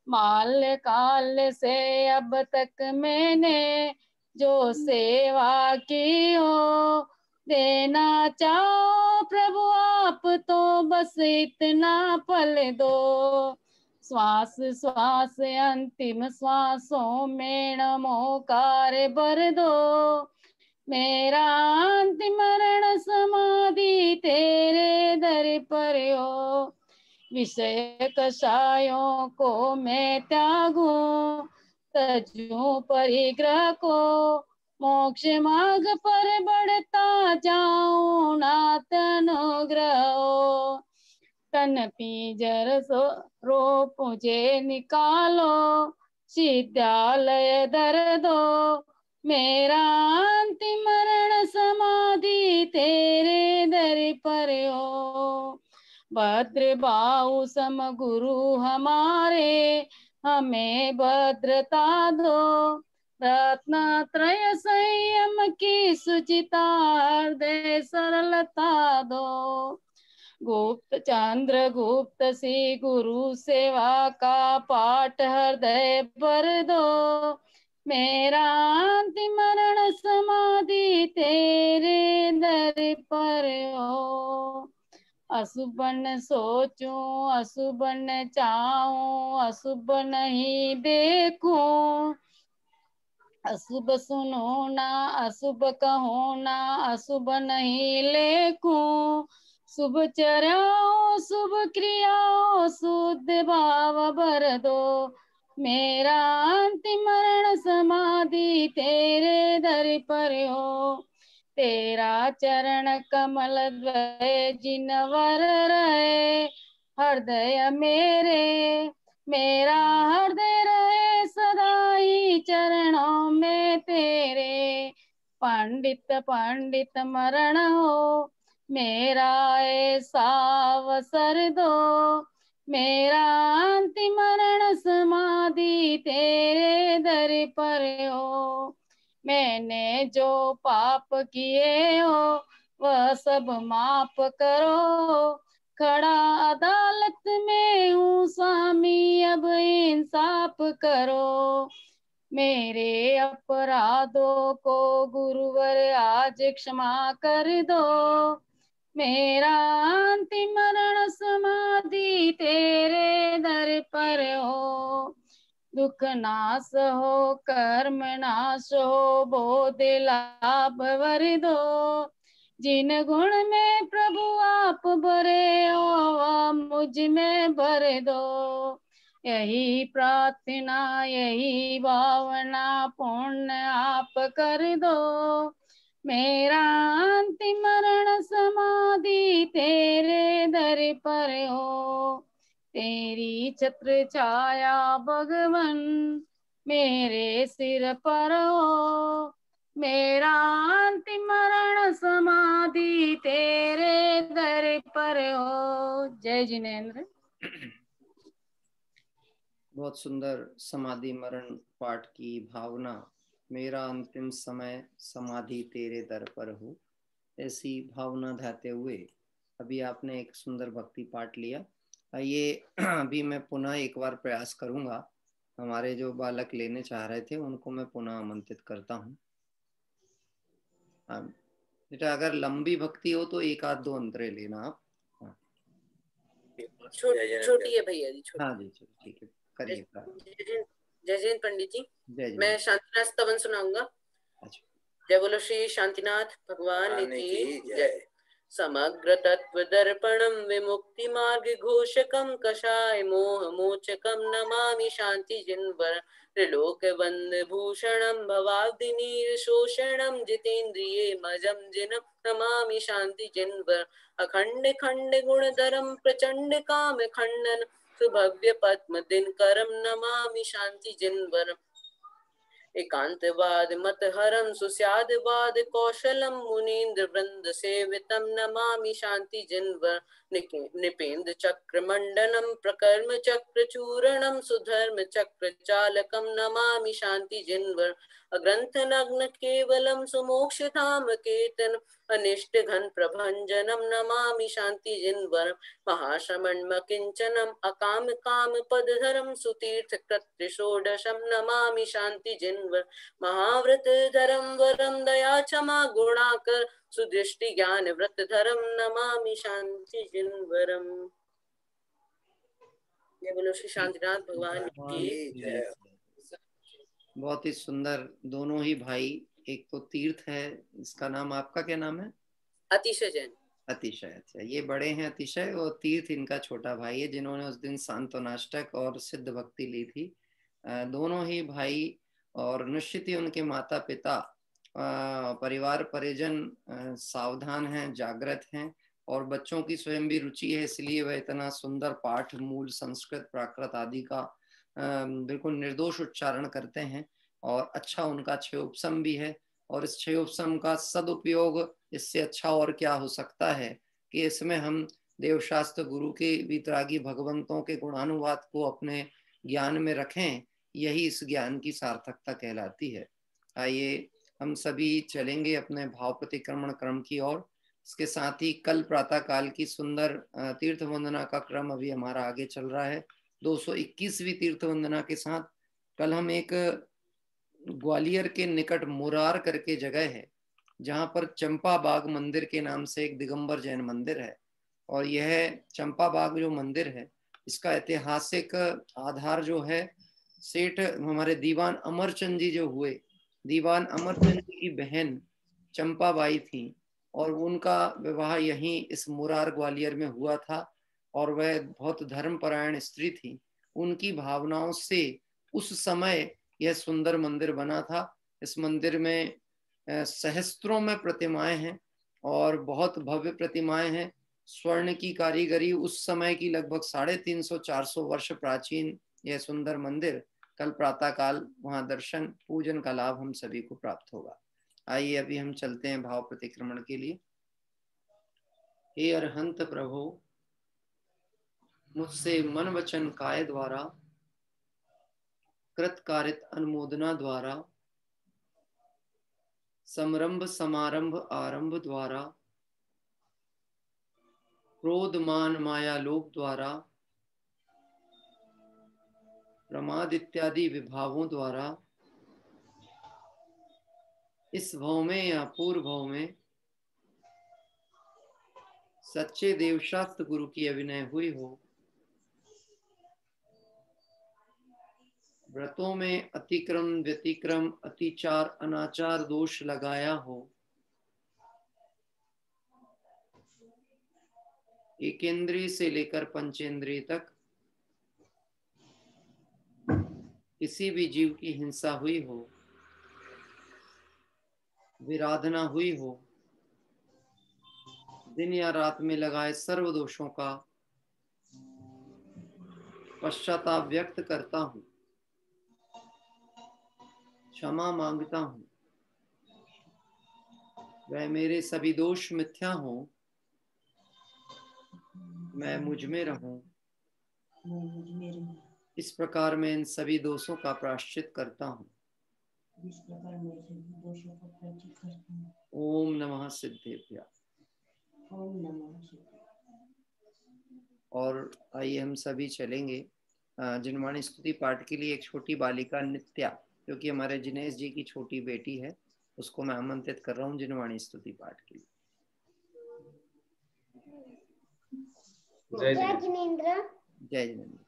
माल काल से अब तक मैंने जो सेवा की हो। देना चाहो प्रभु आप तो बस इतना पल दो। श्वास श्वास अंतिम श्वासों में नमोकार भर दो। मेरा अंतिम मरण समाधि तेरे दर पर हो। विषय कषायों को मैं त्यागूं, तजूं परिग्रह को। मोक्ष मार्ग पर बढ़ता जाऊं, नाथ अनुग्रह हो। तन पीजर सो रो मुझे निकालो, सिद्धालय दर दो। मेरा अंतिम मरण समाधि तेरे दर पर हो। भद्र बाहु सम गुरु हमारे, हमें भद्रता दो। रत्नत्रय संयम की सुचिता, हृदय सरलता दो। गुप्त चंद्र गुप्त सी गुरु सेवा का पाठ हृदय भर दो। मेरा अंतिम मरण समाधि तेरे दर पर हो। अशुभ न सोचूं, अशुभ न चाहूं, अशुभ नहीं देखूं। अशुभ सुनो ना, अशुभ कहो ना, अशुभ नहीं लेखूं। शुभ चर्याओं शुभ क्रियाओं शुद्ध भाव भर दो। मेरा अंतिम मरण समाधि तेरे दर पर हो। तेरा चरण कमल द्वय जिनवर रहे, हृदय मेरे। मेरा हृदय रहे सदा ही चरणों में तेरे। पंडित पंडित मरण हो, मेरा ऐसा अवसर दो। मेरा अंतिम मरण समाधि तेरे दर पर हो। मैंने जो पाप किए हो वह सब माफ करो। खड़ा अदालत में हूँ स्वामी, अब इंसाफ करो। मेरे अपराधों को गुरुवर आज क्षमा कर दो। मेरा अंतिम मरण समाधि तेरे दर पर हो। दुख नाश हो कर्म नाश हो, बोध लाभ वर दो। जिन गुण में प्रभु आप भरे हो, वह मुझ में भर दो। यही प्रार्थना यही भावना पूर्ण आप कर दो। मेरा अंतिम मरण समाधि तेरे दर पर हो। तेरी छत्र छाया भगवन मेरे सिर पर हो। मेरा अंतिम मरण समाधि तेरे दर पर हो। जय जिनेन्द्र। बहुत सुंदर समाधि मरण पाठ की भावना। मेरा अंतिम समय समाधि तेरे दर पर हो, ऐसी भावना ध्याते हुए अभी आपने एक सुंदर भक्ति पाठ लिया। ये अभी मैं पुनः एक बार प्रयास करूंगा। हमारे जो बालक लेने चाह रहे थे उनको मैं पुनः आमंत्रित करता हूँ। बेटा अगर लंबी भक्ति हो तो एक आध दो अंतरे लेना आप। छोटी है भैया जी, छोटी। हाँ जी चलो ठीक है, करिए। जय जैन पंडित जी। जय मैं शांतिनाथ स्तवन सुनाऊंगा। जय बोलो श्री शांतिनाथ भगवान की जय। समग्र तत्व दर्पणम विमुक्ति मार्ग घोषकम कषाय मोह मोचकम नमामि शांति जिन्वर। त्रिलोक वंद भूषणम भवाब्दिनीर शोषणम जितेन्द्रिये मजम जिनम नमामि शांति जिन्वर। अखंड खंड गुणधरम प्रचंड काम खंडन सुभव्य पद्म दिनकरम नमामि शांति जिन्वर। एकांतवाद मत हरम सुस्यादवाद कौशलम मुनीन्द्र वृंद सेवितम नमामि शांति जिन्वर। निपेन्द्र चक्र मंडनम प्रकर्म चक्र चूरणम सुधर्म चक्र चालकम नमामि शांति जिन्वर। अग्रंथ नग्न केवलम सुमोक्ष धाम केतन अनिष्ट घन प्रभंजनम नमामि शांति जिन्वर। महाश्रमण किंचनम अकाम काम पदधरम सुतीर्थ कृत्य षोडशम नमामि शांति जिन्वर। जिनवर महाव्रत धर्म वरम दया क्षमा गुणाकर सुदृष्टि ज्ञान व्रत धर्म नमामि शांति जिनवरम। ये बोलो श्री शांतिनाथ भगवान की जय। बहुत ही सुंदर दोनों ही भाई। एक तो तीर्थ है, इसका नाम, आपका क्या नाम है? अतिशय जैन। अतिशय, अच्छा, ये बड़े हैं अतिशय, और तीर्थ इनका छोटा भाई है जिन्होंने उस दिन सांत्वनाष्टक और सिद्ध भक्ति ली थी। दोनों ही भाई और निश्चित ही उनके माता पिता, परिवार परिजन सावधान हैं, जागृत हैं, और बच्चों की स्वयं भी रुचि है, इसलिए वह इतना सुंदर पाठ मूल संस्कृत प्राकृत आदि का बिल्कुल निर्दोष उच्चारण करते हैं। और अच्छा उनका क्षयोपसम भी है, और इस क्षयोपसम का सदुपयोग इससे अच्छा और क्या हो सकता है कि इसमें हम देवशास्त्र गुरु के वितरागी भगवंतों के गुणानुवाद को अपने ज्ञान में रखें, यही इस ज्ञान की सार्थकता कहलाती है। आइए हम सभी चलेंगे अपने भाव प्रतिक्रमण क्रम की ओर। इसके साथ ही कल प्रातः काल की सुंदर तीर्थ वंदना का क्रम अभी हमारा आगे चल रहा है। 221वीं तीर्थ वंदना के साथ कल हम एक ग्वालियर के निकट मुरार करके जगह है, जहाँ पर चंपा बाग मंदिर के नाम से एक दिगंबर जैन मंदिर है। और यह चंपा बाग जो मंदिर है, इसका ऐतिहासिक आधार जो है, सेठ हमारे दीवान अमरचंद जी जो हुए, दीवान अमरचंद जी की बहन चंपा बाई थी, और उनका विवाह यहीं इस मुरार ग्वालियर में हुआ था। और वह बहुत धर्मपरायण स्त्री थी। उनकी भावनाओं से उस समय यह सुंदर मंदिर बना था। इस मंदिर में सहस्त्रों में प्रतिमाएं हैं और बहुत भव्य प्रतिमाएं हैं। स्वर्ण की कारीगरी, उस समय की लगभग 350-400 वर्ष प्राचीन यह सुंदर मंदिर। कल प्रातः काल वहां दर्शन पूजन का लाभ हम सभी को प्राप्त होगा। आइए अभी हम चलते हैं भाव प्रतिक्रमण के लिए। हे अरहंत प्रभु, मुझसे मन वचन काय द्वारा कृत कारित अनुमोदना द्वारा समरंभ समारंभ आरंभ द्वारा क्रोध मान माया लोभ द्वारा प्रमाद इत्यादि विभावों द्वारा इस भव में या पूर्व भव में सच्चे देवशास्त्र गुरु की अभिनय हुई हो, व्रतों में अतिक्रम व्यतिक्रम अतिचार अनाचार दोष लगाया हो, एकेंद्रीय से लेकर पंचेंद्रिय तक किसी भी जीव की हिंसा हुई हो, विराधना हुई हो, दिन या रात में लगाए सर्व दोषों का पश्चाताप व्यक्त करता हूँ, क्षमा मांगता हूँ। वह मेरे सभी दोष मिथ्या हो, मैं मुझ में रहूं। इस प्रकार मैं इन सभी दोषों का प्रायश्चित करता हूँ। ओम नमः सिद्धेभ्यः। और आइए हम सभी चलेंगे जिनवाणी स्तुति पाठ के लिए। एक छोटी बालिका नित्या, क्योंकि हमारे जिनेश जी की छोटी बेटी है, उसको मैं आमंत्रित कर रहा हूँ जिनवाणी स्तुति पाठ के लिए। जय जिनेंद्र। जय जिनेंद्र।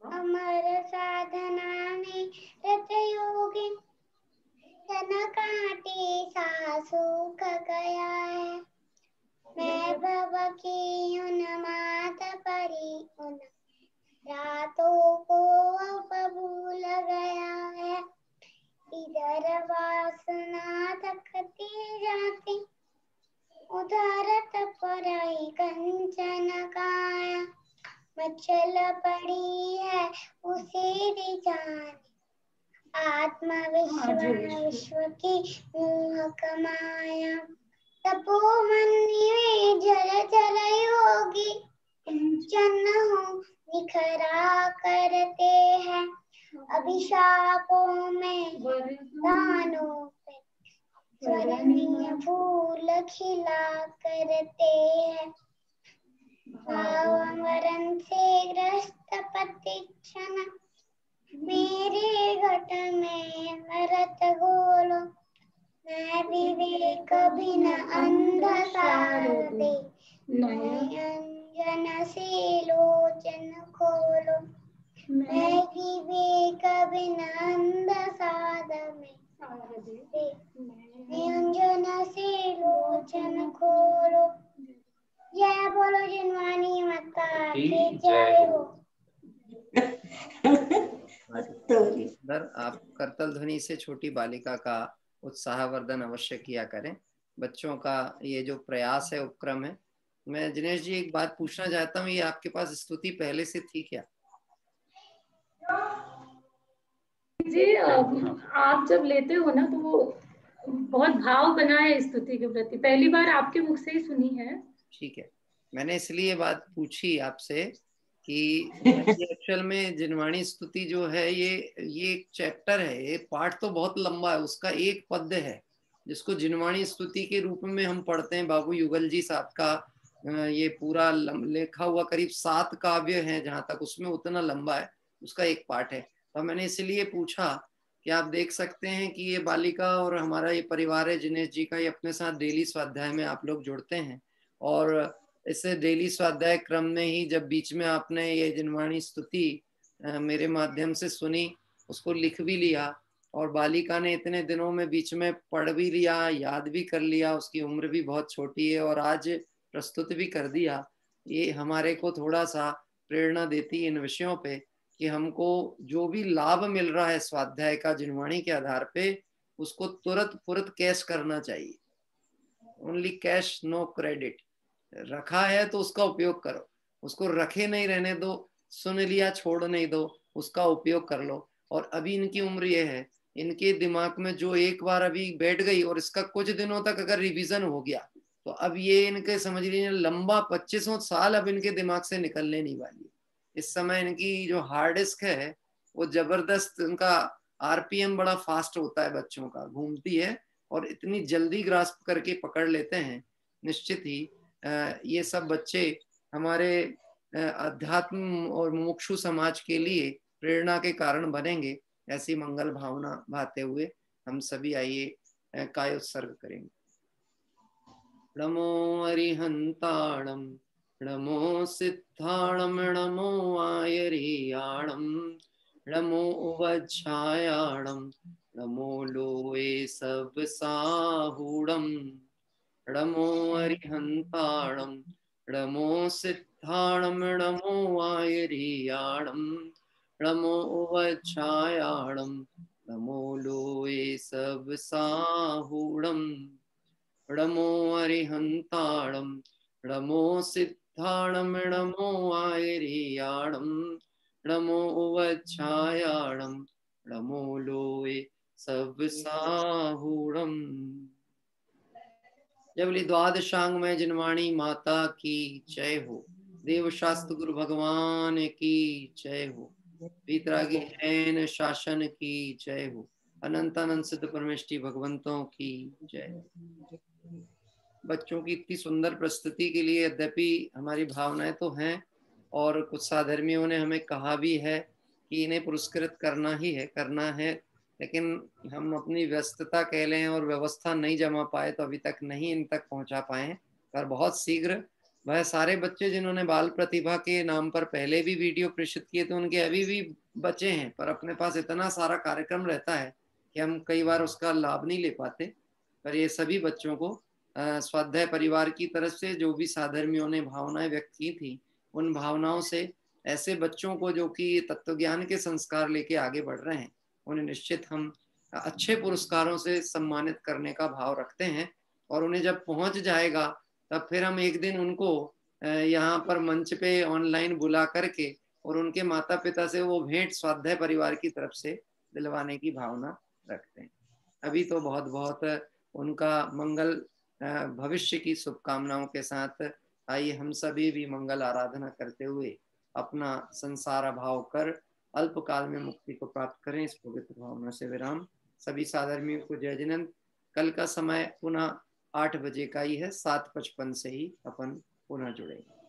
अमर साधना में रत योगी तन काटे सासुख गया है। मैं भव की उन्माद परी उन रातों को अब भूल गया है। इधर वासना थकती जाती, उधर तपराई कंचन काया। मचल पड़ी है उसे भी जाने, आत्मा विश्व की मोहक माया। तपोवन में जल जल योगी कंचन हो निखरा करते हैं। अभिशापों में दानों पे स्वर्णीय फूल खिला करते हैं। भावमरण से ग्रस्त प्रतीक्षण मेरे घट में भरत घोलो मैं विवेक बिन अंध सारदे नयन से लोचन खोलो मैं विवेक बिन अंध साध में नयन से लोचन खोलो। जय बोलो जिनवानी माता की जय हो। सर आप करतल ध्वनि से छोटी बालिका का उत्साहवर्धन अवश्य किया करें। बच्चों का ये जो प्रयास है उपक्रम है। मैं दिनेश जी एक बात पूछना चाहता हूँ, ये आपके पास स्तुति पहले से थी क्या? जी आप जब लेते हो ना तो बहुत भाव बना है स्तुति के प्रति, पहली बार आपके मुख से ही सुनी है। ठीक है, मैंने इसलिए बात पूछी आपसे कि ये एक्चुअल में जिनवाणी स्तुति जो है ये एक चैप्टर है, ये पाठ तो बहुत लंबा है, उसका एक पद्य है जिसको जिनवाणी स्तुति के रूप में हम पढ़ते हैं। बाबू युगल जी साहब का ये पूरा लिखा हुआ करीब 7 काव्य हैं जहां तक, उसमें उतना लंबा है, उसका एक पाठ है। तो मैंने इसलिए पूछा कि आप देख सकते हैं कि ये बालिका और हमारा ये परिवार है जिनेश जी का, ये अपने साथ डेली स्वाध्याय में आप लोग जुड़ते हैं और इससे डेली स्वाध्याय क्रम में ही जब बीच में आपने ये जिनवाणी स्तुति मेरे माध्यम से सुनी, उसको लिख भी लिया और बालिका ने इतने दिनों में बीच में पढ़ भी लिया, याद भी कर लिया, उसकी उम्र भी बहुत छोटी है और आज प्रस्तुत भी कर दिया। ये हमारे को थोड़ा सा प्रेरणा देती है इन विषयों पे कि हमको जो भी लाभ मिल रहा है स्वाध्याय का जिनवाणी के आधार पे उसको तुरंत कैश करना चाहिए। Only cash no credit. रखा है तो उसका उपयोग करो, उसको रखे नहीं रहने दो, सुन लिया छोड़ नहीं दो, उसका उपयोग कर लो। और अभी इनकी उम्र ये है, इनके दिमाग में जो एक बार अभी बैठ गई और इसका कुछ दिनों तक अगर रिवीजन हो गया तो अब ये इनके समझ लीजिए लंबा 25 साल अब इनके दिमाग से निकलने नहीं वाली। इस समय इनकी जो हार्ड डिस्क है वो जबरदस्त, उनका आरपीएम बड़ा फास्ट होता है, बच्चों का घूमती है और इतनी जल्दी ग्रास्प करके पकड़ लेते हैं। निश्चित ही ये सब बच्चे हमारे अध्यात्म और मुमुक्षु समाज के लिए प्रेरणा के कारण बनेंगे। ऐसी मंगल भावना भाते हुए हम सभी आइए काय उत्सर्ग करेंगे। नमो अरिहंताणम नमो सिद्धाणम नमो आयरियाणम नमो उवच्छायाणम नमो लोए सब साहूणम नमो अरिहंताणम नमो सिद्धाणम नमो आयरियाणम नमो उवच्छायाणम नमो लोए सब साहूणम नमो अरिहंताणम नमो सिद्धाणम नमो आयरियाणम नमो उवच्छायाणम नमो लोए सब साहूणम। जबली द्वादशांग में जिनवाणी माता की जय हो। देव शास्त्र गुरु भगवान की जय हो। पीतरागी जैन शासन की जय हो। अनंत अनंत सिद्ध परमेष्टि भगवंतों की जय। बच्चों की इतनी सुंदर प्रस्तुति के लिए यद्यपि हमारी भावनाएं तो हैं और कुछ साधर्मियों ने हमें कहा भी है कि इन्हें पुरस्कृत करना है, लेकिन हम अपनी व्यस्तता कह लें और व्यवस्था नहीं जमा पाए तो अभी तक नहीं इन तक पहुंचा पाए। पर बहुत शीघ्र वह सारे बच्चे जिन्होंने बाल प्रतिभा के नाम पर पहले भी वीडियो प्रेषित किए थे उनके अभी भी बचे हैं, पर अपने पास इतना सारा कार्यक्रम रहता है कि हम कई बार उसका लाभ नहीं ले पाते। पर ये सभी बच्चों को स्वाध्याय परिवार की तरफ से जो भी साधर्मियों ने भावनाएं व्यक्त की थी, उन भावनाओं से ऐसे बच्चों को जो कि तत्वज्ञान के संस्कार लेके आगे बढ़ रहे हैं, उन्हें निश्चित हम अच्छे पुरस्कारों से सम्मानित करने का भाव रखते हैं। और उन्हें जब पहुंच जाएगा तब फिर हम एक दिन उनको यहाँ पर मंच पे ऑनलाइन बुला करके और उनके माता पिता से वो भेंट स्वाध्याय परिवार की तरफ से दिलवाने की भावना रखते हैं। अभी तो बहुत बहुत उनका मंगल भविष्य की शुभकामनाओं के साथ आइए हम सभी भी मंगल आराधना करते हुए अपना संसार भाव कर अल्पकाल में मुक्ति को प्राप्त करें। इस पवित्र भावना से विराम। सभी साधर्मियों को जय जिनंद। कल का समय पुनः 8 बजे का ही है, 7:55 से ही अपन पुनः जुड़ेंगे।